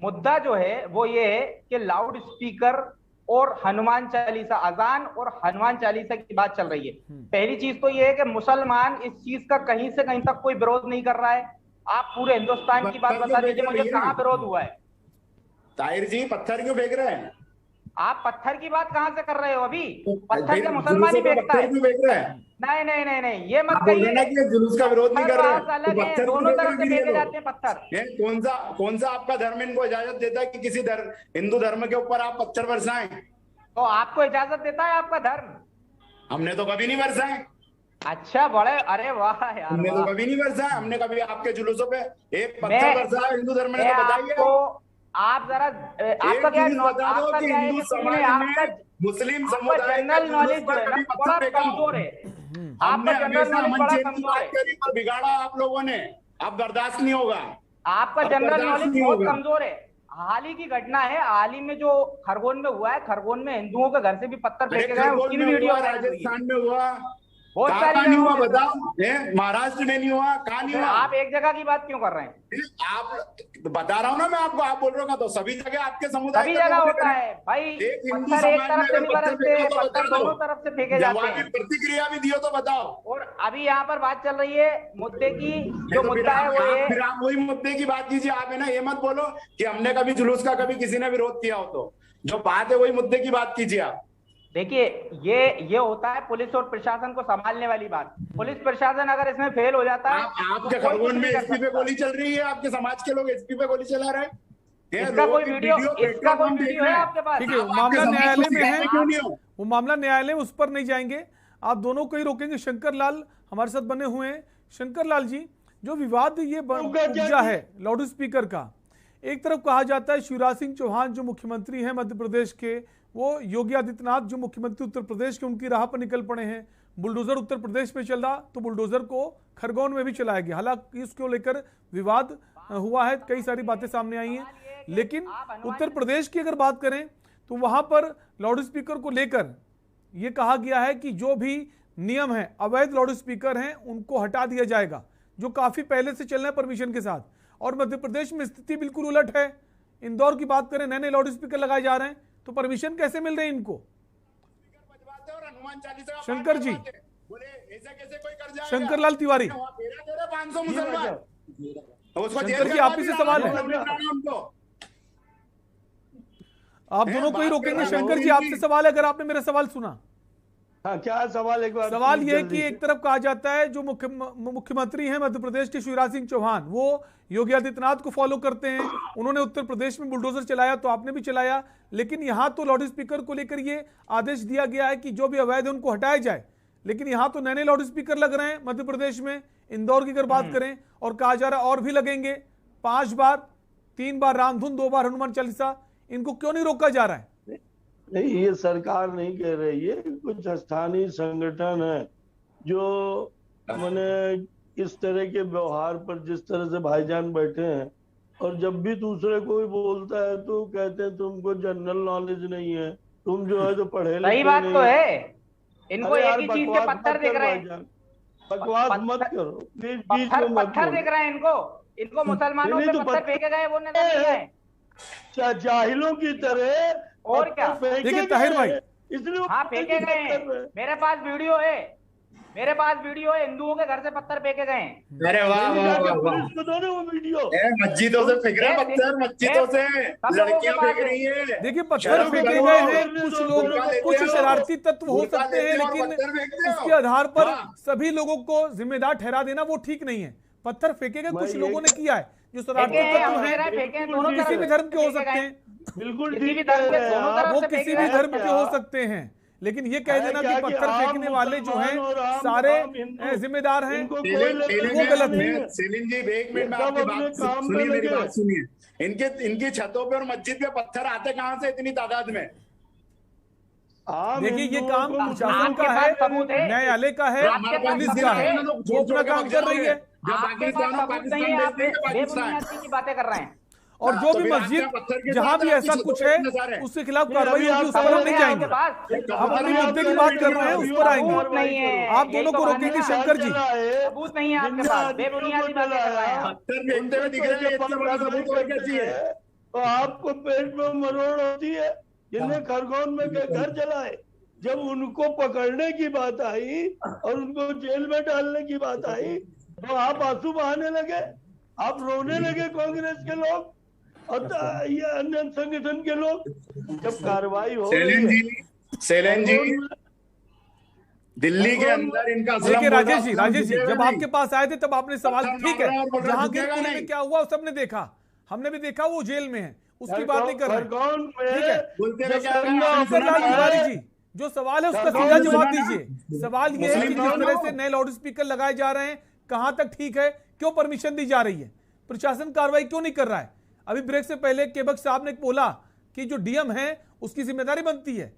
मुद्दा जो है वो ये है कि लाउड स्पीकर और हनुमान चालीसा, अजान और हनुमान चालीसा की बात चल रही है। पहली चीज तो ये है कि मुसलमान इस चीज का कहीं से कहीं तक कोई विरोध नहीं कर रहा है। आप पूरे हिंदुस्तान की बात बता दीजिए मुझे, कहाँ विरोध हुआ है? ताहिर जी, पत्थर क्यों फेंक रहे हैं आप? पत्थर की बात कहाँ से कर रहे हो? अभी पत्थर के मुसलमान ही फेंकता है। नहीं नहीं नहीं नहीं, ये मत कहिए। जुलूस का विरोध नहीं कर रहे, अलग है, दोनों तरफ से फेंके जाते हैं पत्थर। कौन सा आपका धर्म इनको इजाजत देता है कि किसी हिंदू धर्म के ऊपर आप पत्थर बरसाएं? तो आपको इजाजत देता है आपका धर्म? हमने तो कभी नहीं बरसाए। अच्छा, बड़े, अरे वाह यार, हमने तो कभी नहीं बरसाया। हमने कभी आपके जुलूसों पे एक पत्थर बरसाया हिंदू धर्म ने? तो बताइए आप जरा, आपका क्या हिंदू समाज में मुस्लिम समुदाय जनरल नॉलेज बड़ा कमजोर है। आपका जनरल नॉलेज बड़ा कमजोर है। बिगाड़ा आप लोगों ने, आप बर्दाश्त नहीं होगा। आपका जनरल नॉलेज बहुत कमजोर है। हाल ही की घटना है, हाल ही में जो खरगोन में हुआ है, खरगोन में हिंदुओं के घर से भी पत्थर फेंके गए, उसकी भी वीडियो राजस्थान में हुआ, बहुत सारी नहीं हुआ बताओ? महाराष्ट्र में नहीं हुआ, कहाँ नहीं हुआ? आप एक जगह की बात क्यों कर रहे हैं? आप बता रहा हूँ ना मैं आपको, आप बोल रहे हो तो सभी जगह आपके समुदाय सभी जगह होता है भाई। पत्थर एक तरफ से नहीं बरसते, पत्थर दोनों तरफ से फेंके जाते हैं। प्रतिक्रिया भी दियो तो बताओ। और अभी यहाँ पर बात चल रही है मुद्दे की, जो मुद्दा है वो ये। फिर आप वही मुद्दे की बात कीजिए। आप है ना, ये मत बोलो कि हमने कभी जुलूस का कभी किसी ने विरोध किया हो। तो जो बात है वही मुद्दे की बात कीजिए आप। देखिए, ये होता है पुलिस और प्रशासन को संभालने वाली बात। पुलिस प्रशासन अगर इसमें फेल हो जाता है, आपके खरगोन में एसपी पे गोली चल रही है, आपके समाज के लोग एसपी पे गोली चला रहे हैं। इसका कोई वीडियो है आपके पास? ठीक है, वो मामला न्यायालय में है, वो मामला न्यायालय, उस पर नहीं जाएंगे। आप दोनों को ही रोकेंगे। शंकर लाल हमारे साथ बने हुए हैं। शंकर लाल जी, जो विवाद ये उपजा है लाउड स्पीकर का, एक तरफ कहा जाता है शिवराज सिंह चौहान जो मुख्यमंत्री हैं मध्य प्रदेश के, वो योगी आदित्यनाथ जो मुख्यमंत्री उत्तर प्रदेश के, उनकी राह पर निकल पड़े हैं। बुलडोजर उत्तर प्रदेश में चल रहा तो बुलडोजर को खरगोन में भी चलाया गया। हालांकि इसको लेकर विवाद हुआ है, कई सारी बातें सामने आई हैं। लेकिन उत्तर प्रदेश की अगर बात करें तो वहां पर लाउड स्पीकर को लेकर यह कहा गया है कि जो भी नियम है, अवैध लाउड स्पीकर हैं, उनको हटा दिया जाएगा, जो काफी पहले से चल रहे हैं परमिशन के साथ। और मध्य प्रदेश में स्थिति बिल्कुल उलट है। इंदौर की बात करें, नए नए लाउड स्पीकर लगाए जा रहे हैं, तो परमिशन कैसे मिल रही है इनको? शंकर जी, शंकर लाल तिवारी, 500 मुसलमान उसको शंकर जी आप ही से सवाल है, आप दोनों को ही रोकेंगे। शंकर जी आपसे सवाल है, अगर आपने मेरा सवाल सुना। हाँ, क्या सवाल? एक बार सवाल यह है कि एक तरफ कहा जाता है जो मुख्यमंत्री हैं मध्य प्रदेश के शिवराज सिंह चौहान, वो योगी आदित्यनाथ को फॉलो करते हैं। उन्होंने उत्तर प्रदेश में बुलडोजर चलाया तो आपने भी चलाया, लेकिन यहां तो लाउड स्पीकर को लेकर ये आदेश दिया गया है कि जो भी अवैध है उनको हटाया जाए। लेकिन यहां तो नए लाउड स्पीकर लग रहे हैं मध्य प्रदेश में, इंदौर की अगर बात करें, और कहा जा रहा है और भी लगेंगे 5 बार, 3 बार रामधुन, 2 बार हनुमान चालीसा। इनको क्यों नहीं रोका जा रहा है? नहीं, ये सरकार नहीं कह रही है, कुछ स्थानीय संगठन है जो मैंने इस तरह के व्यवहार पर जिस तरह से भाईजान बैठे हैं, और जब भी दूसरे कोई बोलता है तो कहते हैं तुमको जनरल नॉलेज नहीं है, तुम जो है तो पढ़े लिखे नहीं। सही बात तो है, इनको एक ही चीज से पत्थर दिख रहे हैं। बकवास मत करो, बीच में मत पत्थर दिख रहे हैं इनको मुसलमानों पे पत्थर फेंके गए वो नजर नहीं आए, जाहिलों की तरह। और क्या? देखिए ताहिर भाई, इसलिए हाँ फेंके गए हैं, मेरे पास वीडियो है हिंदुओं के घर से पत्थर फेंके गए हैं। अरे वाह वाह वाह, वो वीडियो मस्जिदों से फेंक रहे पत्थर, मस्जिदों से लड़कियां फेंक रही है। देखिए पत्थर फेंके गए हैं, कुछ लोग, कुछ शरारती तत्व हो सकते हैं, लेकिन इसके आधार पर सभी लोगों को जिम्मेदार ठहरा देना वो ठीक नहीं है। पत्थर फेंके गए कुछ लोगों ने किया है, जो शरारती तत्व है, किसी भी धर्म के हो सकते हैं, बिल्कुल वो किसी भी धर्म के हो सकते हैं, लेकिन ये कह देना कि पत्थर फेंकने वाले जो हैं सारे जिम्मेदार हैं, वो गलत है। सेलिम जी एक मिनट में आपकी बात सुनिए, मेरी बात सुनिए। इनकी छतों पे और मस्जिद पे पत्थर आते कहाँ से इतनी तादाद में? देखिए ये काम प्रशासन का है, न्यायालय का है, पुलिस का है, वो अपना काम कर रही है। की बातें कर रहे हैं, और जो भी मस्जिद जहां भी ऐसा कुछ है उसके खिलाफ कार्रवाई होगी, उस पर हम नहीं जाएंगे। आप अपने मुद्दे की बात कर रहे हैं, उस पर आएंगे। आप दोनों को रोकेंगे शंकर जी? सबूत नहीं है आपके पास, बेबुनियादी बातें कर रहे हैं। पत्थर फेंकते हुए दिख रहे हैं, इतना बड़ा सबूत और क्या चाहिए? तो आपको पेट में मरोड़ होती है। जिन्हें खरगोन में घर जलाए, जब उनको पकड़ने की बात आई और उनको जेल में डालने की बात आई तो आप आंसू बहाने लगे, आप रोने लगे कांग्रेस के लोग और ये अन्य संगठन के लोग। जब कार्रवाई हो सेलन जी दिल्ली के अंदर इनका देखिए राजेश जी जब आपके पास आए थे तब आपने सवाल, ठीक है, जहांगीरपुर में क्या हुआ सबने देखा, हमने भी देखा, वो जेल में है, उसकी बात नहीं कर रहे, ठीक है। जी जो सवाल है उसका सीधा जवाब दीजिए। सवाल ये है कि जिस तरह से नए लाउड स्पीकर लगाए जा रहे हैं, कहां तक ठीक है, क्यों परमिशन दी जा रही है, प्रशासन कार्रवाई क्यों नहीं कर रहा है? अभी ब्रेक से पहले केबक साहब ने बोला कि जो डीएम है उसकी जिम्मेदारी बनती है।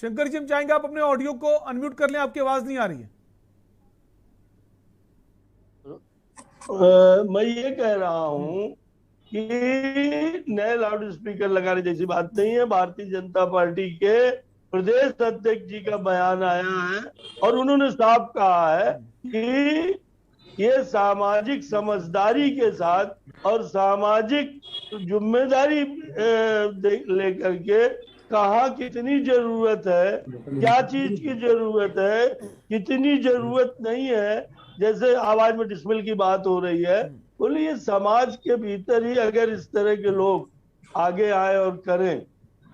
शंकर जी हम चाहेंगे आप अपने ऑडियो को अनम्यूट कर लें, आपकी आवाज नहीं आ रही है। मैं ये कह रहा हूं कि नए लाउड स्पीकर लगाने जैसी बात नहीं है। भारतीय जनता पार्टी के प्रदेश अध्यक्ष जी का बयान आया है और उन्होंने साफ कहा है कि ये सामाजिक समझदारी के साथ और सामाजिक जिम्मेदारी लेकर के कहाँ कितनी जरूरत है, क्या चीज की जरूरत है, कितनी जरूरत नहीं है। जैसे आवाज में डिस्मिल की बात हो रही है, बोले ये समाज के भीतर ही अगर इस तरह के लोग आगे आए और करें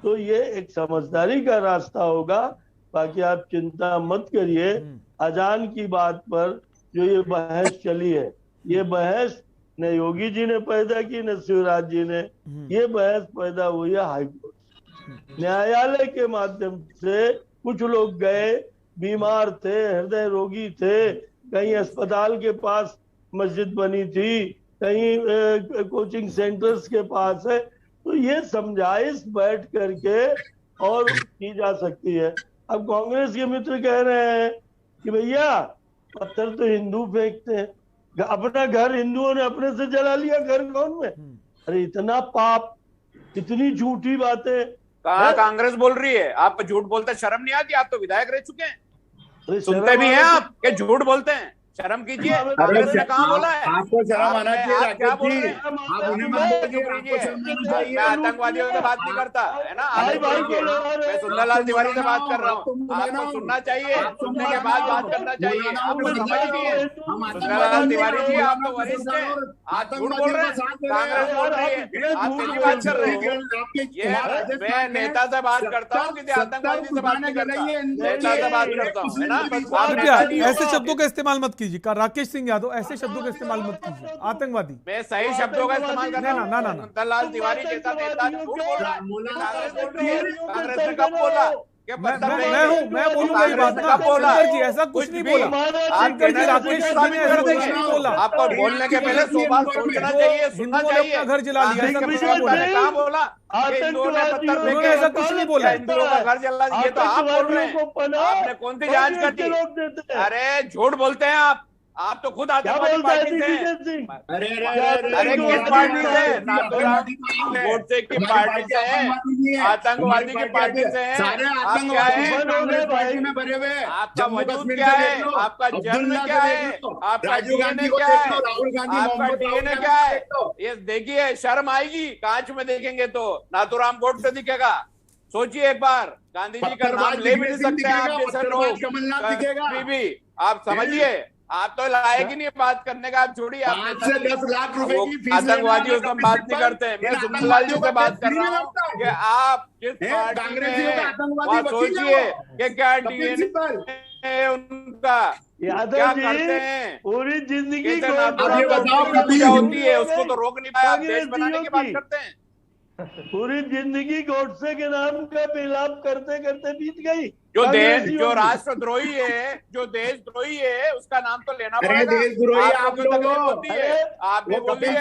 तो ये एक समझदारी का रास्ता होगा। बाकी आप चिंता मत करिए। अजान की बात पर जो ये बहस चली है, ये बहस न योगी जी ने पैदा की न शिवराज जी ने, ये बहस पैदा हुई है हाईकोर्ट न्यायालय के माध्यम से। कुछ लोग गए, बीमार थे, हृदय रोगी थे, कहीं अस्पताल के पास मस्जिद बनी थी, कहीं कोचिंग सेंटर्स के पास है, तो ये समझाइश बैठ करके और की जा सकती है। अब कांग्रेस के मित्र कह रहे हैं कि भैया पत्थर तो हिंदू फेंकते हैं, अपना घर हिंदुओं ने अपने से जला लिया, घर कौन में? अरे इतना पाप, इतनी झूठी बातें कहाँ कांग्रेस बोल रही है? आप झूठ बोलते शर्म नहीं आती? आप तो विधायक रह चुके हैं, सुनते भी हैं आप कि झूठ बोलते हैं, शर्म कीजिए। कांग्रेस ने कहा बोला है? आपको शर्म आना चाहिए। आप क्या बोल रहे हैं? आप उन्हें मान लीजिए, मैं आतंकवादियों से बात नहीं करता है ना, आप बोलिए। मैं सुंदरलाल तिवारी से बात कर रहा हूँ। आपको सुनना चाहिए, सुनने के बाद बात करना चाहिए। आपको समझ नहीं है। सुंदरलाल तिवारी जी, आप तो वरिष्ठ हैं, आप झूठ बोल रहे हैं, कांग्रेस बोल रही है, आप कैसी बात कर रहे हैं? ये मैं नेता से बात करता हूँ, किसी आतंकवादी से बात नहीं करता, नेता से बात करता हूँ, है ना। ऐसे शब्दों का इस्तेमाल मत कीजिए। राकेश सिंह यादव, ऐसे शब्दों का इस्तेमाल मत कीजिए। आतंकवादी, मैं सही शब्दों का इस्तेमाल कर रहा हूँ। ना सुंदरलाल तिवारी जैसा नेता झूठ बोल रहा है। कांग्रेस बोल रही है, कांग्रेस ने कब बोला? मैं बोलूंगा ये बात ना। शंकर जी ऐसा कुछ नहीं बोला। शंकर जी, राकेश सिंह ने ऐसा कुछ नहीं बोला। आपको बोलने के पहले 100 बार सोचना चाहिए, सुनना चाहिए। अपना घर जला लिया, ऐसा कुछ नहीं बोला। कहाँ बोला? उन्होंने ऐसा कुछ नहीं बोला। हिंदुओं का घर जला, ये तो आप बोल रहे हैं। आपने कौन सी जांच कर दी? अरे झूठ बोलते हैं आप तो खुद आतंकवादी पार्टी से हैं। अरे किस पार्टी से? नाथूराम गोडसे की पार्टी से है, आतंकवादी की पार्टी से है। आप क्या है? आपका वजूद क्या है? आपका जन्म क्या है? आपका डीएनए क्या है? आपका डीएनए क्या है? ये देखिए, शर्म आएगी। कांच में देखेंगे तो नाथूराम गोडसे दिखेगा। सोचिए एक बार, गांधी जी का नाम ले भी नहीं सकते आप जैसे लोग। भी आप समझिए, आप तो लायक ही नहीं बात करने का। आप छोड़िए, आप 5 से 10 लाख रुपए की फीस आतंकवादियों से बात नहीं करते हैं। मैं सुंदरलाल जी से बात कर रहा हूँ कि आप जिस पार्टी में सोचिए कि क्या डीएनए उनका क्या करते हैं, पूरी जिंदगी क्या होती है, उसको तो रोक नहीं पाया। देश बनाने की बात करते हैं। पूरी जिंदगी गोडसे के नाम का बिलाप करते करते बीत गई। जो राष्ट्रद्रोही है, जो देशद्रोही है, उसका नाम तो लेना पड़ेगा। देशद्रोही आप लोग होती है, आप भी बोलिए।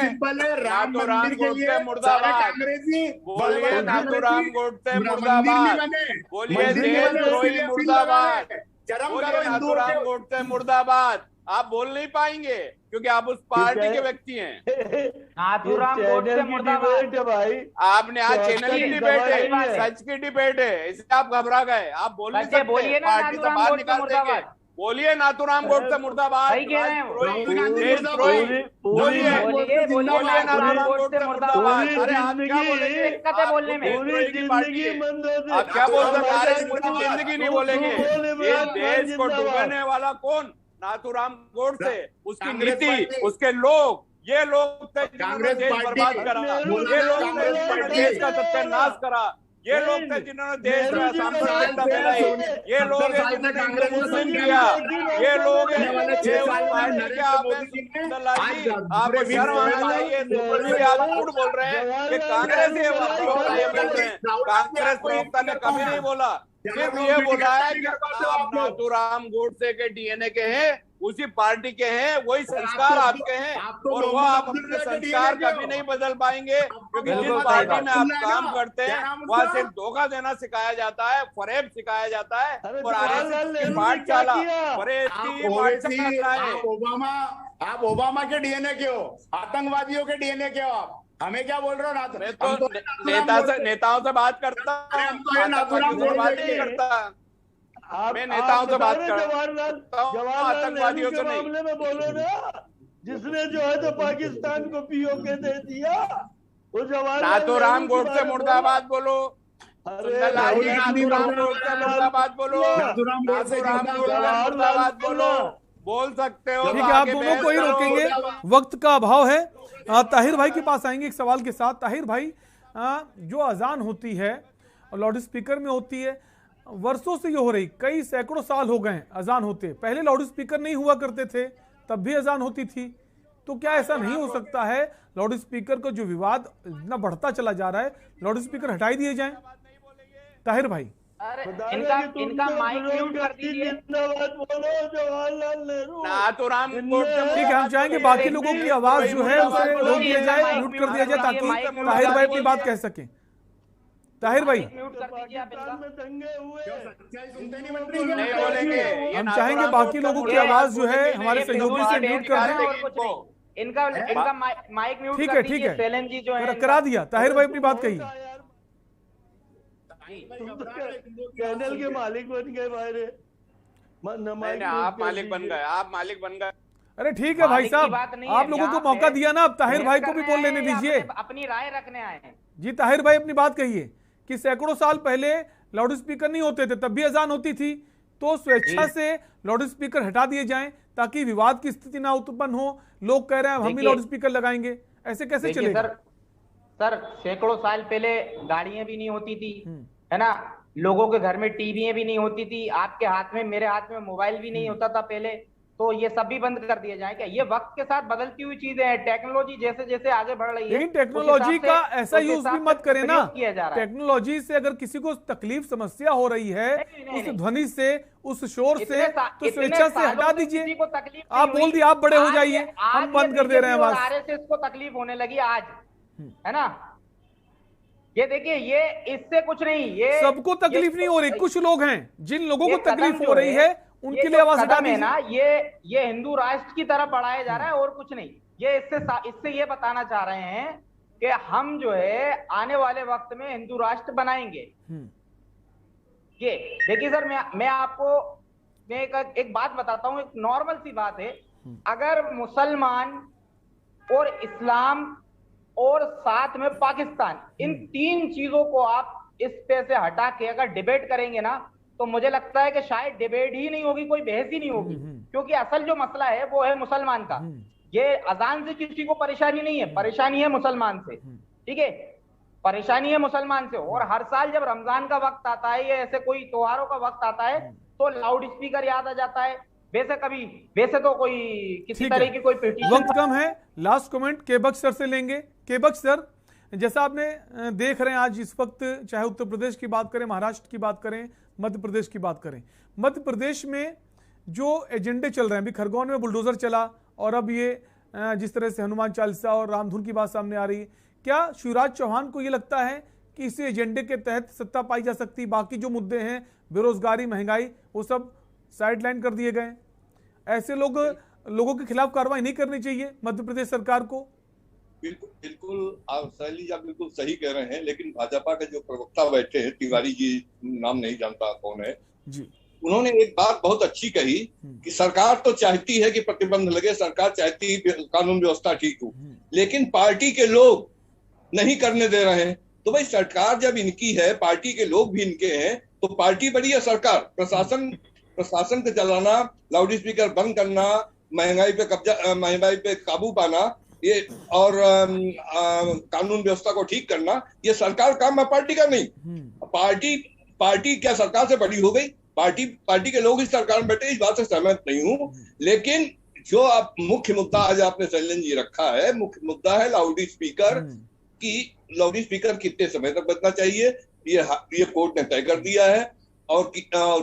नाथूराम गोडसे मुर्दाबाद, बोलिए नाथूराम गोडसे मुर्दाबाद, बोलिए देशद्रोही मुर्दाबाद, बोलिए नाथूराम गोडसे मुर्दाबाद। आप बोल नहीं पाएंगे क्योंकि आप उस पार्टी के व्यक्ति हैं। नाथूराम गोडसे मुर्दाबाद भाई, आपने आज चैनल की डिबेट है, सच की डिबेट है, इसलिए आप घबरा गए। आप बोल नहीं सकते, बोलिए पार्टी से बाहर निकाल देंगे। बोलिए नाथूराम गोडसे मुर्दाबाद, बोलिए नाथूराम गोडसे मुर्दाबाद। अरे आप क्या बोलेंगे? बोलने में आप क्या बोल सकते? पूरी जिंदगी नहीं बोलेंगे। ये देश को डुबाने वाला कौन? नाथूराम गोडसे, उसकी नीति, उसके लोग, ये लोग थे जिन्होंने देश बर्बाद करा, ये लोग थे जिन्होंने देश का सत्यानाश करा, ये लोग थे जिन्होंने देश में असामरस्यता फैलाई, ये लोग हैं जिन्होंने हिंदू मुस्लिम किया, ये लोग हैं आपको शर्म आना चाहिए। आप झूठ बोल रहे हैं कि कांग्रेस ये बोल रहे हैं। कांग्रेस प्रवक्ता ने कभी नहीं बोला, सिर्फ ये बोला है कि आप नाथूराम गोडसे के डीएनए के हैं, उसी पार्टी के हैं, वही संस्कार आपके हैं, और वो आप अपने संस्कार कभी नहीं बदल पाएंगे क्योंकि जिस पार्टी में आप काम करते हैं वहाँ सिर्फ धोखा देना सिखाया जाता है, फरेब सिखाया जाता है, और आरएसएस की पाठशाला, फरेब की पाठशाला है। आप ओबामा के डीएनए के हो, आतंकवादियों के डीएनए के हो। आप हमें क्या बोल रहे हो? मैं तो नेताओं से बात करता हूँ, बात नहीं करता। मैं नेताओं से बात करता हूँ, आतंकवादियों से नहीं। मामले में बोलो ना, जिसने जो है तो पाकिस्तान को पीओके दे दिया, वो जवाहर नाथूराम गोडसे मुर्दाबाद बोलो, नाथूराम गोडसे मुर्दाबाद बोलो, नाथूराम गोडसे मुर्दाबाद बोलो, बोल सकते हो। ठीक है, आप दोनों को ही रोकेंगे, वक्त का अभाव है। ताहिर भाई के पास आएंगे एक सवाल के साथ। ताहिर भाई, जो अजान होती है और लाउड स्पीकर में होती है, वर्षों से ये हो रही, कई सैकड़ों साल हो गए अजान होते। पहले लाउड स्पीकर नहीं हुआ करते थे, तब भी अजान होती थी। तो क्या ऐसा नहीं हो सकता है लाउड स्पीकर का जो विवाद इतना बढ़ता चला जा रहा है, लाउड स्पीकर हटाई दिए जाएं? ताहिर भाई, इनका माइक म्यूट कर दीजिए। नाथूराम ठीक है, हम चाहेंगे बाकी लोगों की आवाज जो है उसे रोक दिया जाए, म्यूट कर दिया जाए ताकि ताहिर भाई अपनी बात कह सकें। ताहिर भाई, नहीं बोलेंगे, हम चाहेंगे बाकी लोगों की आवाज जो है हमारे सहयोगी से म्यूट कर दें। इनका माइक म्यूट ठीक है, ठीक है, करा दिया। ताहिर भाई अपनी बात कही। चैनल के मालिक बन गए भाई, आप मालिक बन गए, आप मालिक बन गए। अरे ठीक है भाई साहब, आप लोगों को मौका दिया ना, अब ताहिर भाई को भी बोल लेने दीजिए। अपनी राय रखने आए हैं जी ताहिर भाई अपनी बात कहिए कि सैकड़ों साल पहले लाउड स्पीकर नहीं होते थे, तब भी अजान होती थी, तो स्वेच्छा से लाउड स्पीकर हटा दिए जाएं ताकि विवाद की स्थिति ना उत्पन्न हो। लोग कह रहे हैं हम भी लाउड स्पीकर लगाएंगे, ऐसे कैसे चलेगा? सर सैकड़ों साल पहले गाड़ियां भी नहीं होती थी, है ना, लोगों के घर में टीवी भी नहीं होती थी, आपके हाथ में मेरे हाथ में मोबाइल भी नहीं होता था पहले, तो ये सब भी बंद कर दिया जाए क्या? ये वक्त के साथ बदलती हुई चीजें हैं, टेक्नोलॉजी जैसे जैसे आगे बढ़ रही है, लेकिन टेक्नोलॉजी का ऐसा यूज भी मत करें ना। टेक्नोलॉजी से अगर किसी को तकलीफ समस्या हो रही है उस ध्वनि से, उस शोर से, तो स्वेच्छा से हटा दीजिए। आप बोल दिए, आप बड़े हो जाइए, हम बंद कर दे रहे हैं। आरएसएस को तकलीफ होने लगी आज, है ना, ये देखिए, ये इससे कुछ नहीं, ये सबको तकलीफ नहीं हो रही, कुछ लोग हैं जिन लोगों को तकलीफ हो रही है उनके लिए आवाज उठा दीजिए ना। ये हिंदू राष्ट्र की तरफ बढ़ाया जा रहा है और कुछ नहीं। ये इससे ये बताना चाह रहे हैं कि हम जो है आने वाले वक्त में हिंदू राष्ट्र बनाएंगे। ये देखिए सर, मैं आपको एक बात बताता हूं, एक नॉर्मल सी बात है। अगर मुसलमान और इस्लाम और साथ में पाकिस्तान, इन तीन चीजों को आप इस पे से हटा के अगर डिबेट करेंगे ना, तो मुझे लगता है कि शायद डिबेट ही नहीं होगी, कोई बहस ही नहीं होगी, क्योंकि असल जो मसला है वो है मुसलमान का। ये अजान से किसी को परेशानी नहीं है, परेशानी है मुसलमान से, ठीक है, परेशानी है मुसलमान से। और हर साल जब रमजान का वक्त आता है या ऐसे कोई त्योहारों का वक्त आता है तो लाउड स्पीकर याद आ जाता है। वैसे तो कोई किसी तरह की कोई पिटीशन, वक्त कम है। लास्ट कमेंट केबक्स सर से लेंगे। केबक्स सर, जैसा आपने देख रहे हैं आज इस वक्त, चाहे उत्तर प्रदेश की बात करें, महाराष्ट्र की बात करें, मध्य प्रदेश की बात करें, मध्य प्रदेश में जो एजेंडे चल रहे हैं, अभी खरगोन में बुलडोजर चला और अब ये जिस तरह से हनुमान चालीसा और रामधुन की बात सामने आ रही है, क्या शिवराज चौहान को ये लगता है कि इस एजेंडे के तहत सत्ता पाई जा सकती, बाकी जो मुद्दे हैं बेरोजगारी, महंगाई, वो सब साइडलाइन कर दिए गए? ऐसे लोगों के खिलाफ कार्रवाई नहीं करनी चाहिए मध्य प्रदेश सरकार को? बिल्कुल आप शैली जी, आप बिल्कुल सही कह रहे हैं, लेकिन भाजपा के जो प्रवक्ता बैठे हैं, तिवारी जी, नाम नहीं जानता कौन है जी, उन्होंने एक बात बहुत अच्छी कही कि सरकार तो चाहती है कि प्रतिबंध लगे, सरकार चाहती है कानून व्यवस्था ठीक हो, लेकिन पार्टी के लोग नहीं करने दे रहे हैं। तो भाई सरकार जब इनकी है, पार्टी के लोग भी इनके हैं, तो पार्टी बड़ी है, सरकार प्रशासन को चलाना, लाउड स्पीकर बंद करना, महंगाई पे काबू पाना, ये और कानून व्यवस्था को ठीक करना, ये सरकार काम है, पार्टी का नहीं। पार्टी क्या सरकार से बड़ी हो गई? पार्टी के लोग इस सरकार में बैठे, इस बात से सहमत नहीं हूं। लेकिन जो आप मुख्य मुद्दा आज आपने शैलेंद्र जी रखा है, मुख्य मुद्दा है लाउड स्पीकर की। लाउड स्पीकर कितने समय तक बजना चाहिए, ये कोर्ट ने तय कर दिया है, और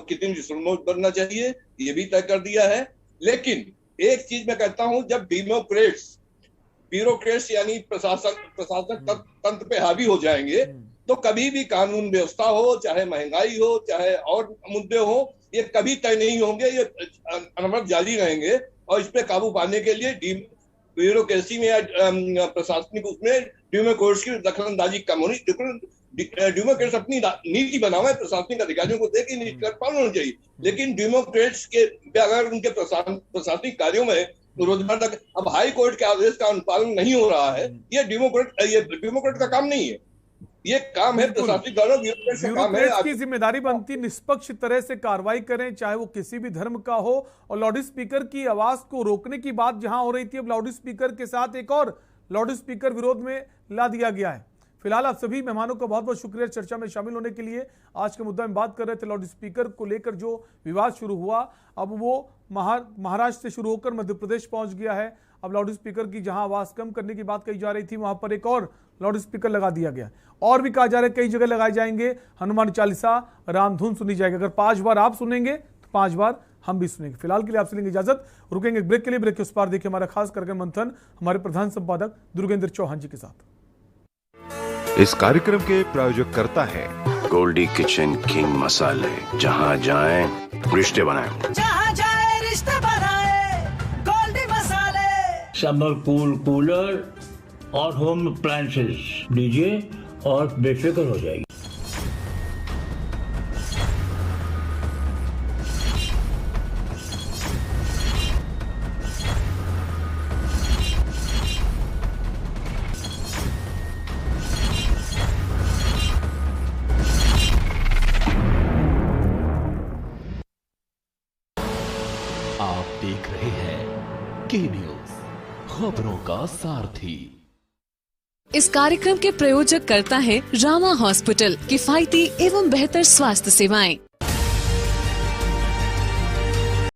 कितनी रिमोट बनना चाहिए ये भी तय कर दिया है। लेकिन एक चीज मैं कहता हूं, जब ब्यूरोक्रेट्स यानी प्रशासक तंत्र पे हावी हो जाएंगे, तो कभी भी कानून व्यवस्था हो, चाहे महंगाई हो, चाहे और मुद्दे हो, ये कभी तय नहीं होंगे, ये अनवरत जारी रहेंगे। और इस पे काबू पाने के लिए ब्यूरोक्रेसी में या प्रशासनिक उसमें डेमोक्रेट्स की दखलंदाजी कम होनी, डेमोक्रेट्स अपनी नीति बनावे, प्रशासनिक अधिकारियों को देके नीति कर पालन होनी चाहिए। लेकिन डेमोक्रेट्स के अगर उनके प्रशासनिक कार्यों में रोजगार तक, अब हाई कोर्ट के आदेश का अनुपालन नहीं हो रहा है, ये डेमोक्रेट का काम नहीं है, ये काम है प्रशासनिक दलों, ब्यूरोक्रेट्स का काम है। की जिम्मेदारी बनती निष्पक्ष तरह से कार्रवाई करें, चाहे वो किसी भी धर्म का हो। और लाउड स्पीकर की आवाज को रोकने की बात जहां हो रही थी, अब लाउड स्पीकर के साथ एक और लाउड स्पीकर विरोध में ला दिया गया है। फिलहाल आप सभी मेहमानों का बहुत बहुत शुक्रिया चर्चा में शामिल होने के लिए। आज के मुद्दा में बात कर रहे थे लाउड स्पीकर को लेकर जो विवाद शुरू हुआ, अब वो महाराष्ट्र से शुरू होकर मध्य प्रदेश पहुंच गया है। अब लाउड स्पीकर की जहां आवाज कम करने की बात कही जा रही थी, वहां पर एक और लाउड स्पीकर लगा दिया गया। और भी कहा जा रहा है कई जगह लगाए जाएंगे, हनुमान चालीसा, रामधुन सुनी जाएगी। अगर 5 बार आप सुनेंगे तो 5 बार हम भी सुनेंगे। फिलहाल के लिए आपसे लेंगे इजाजत, रुकेंगे ब्रेक के लिए। ब्रेक के उस पार देखिए हमारा खास करके मंथन हमारे प्रधान संपादक दुर्गेंद्र चौहान जी के साथ। इस कार्यक्रम के प्रायोजक करता है गोल्डी किचन किंग मसाले, जहां जाएं रिश्ते बनाएं, जहां जाए रिश्ते बनाए, गोल्डी मसाले। समर कूलर और होम अप्लायंसेस लीजिए और बेफिक्र हो जाएगी। आप देख रहे हैं के न्यूज, खबरों का सारथी। इस कार्यक्रम के प्रायोजक करता है रामा हॉस्पिटल, किफायती एवं बेहतर स्वास्थ्य सेवाएं।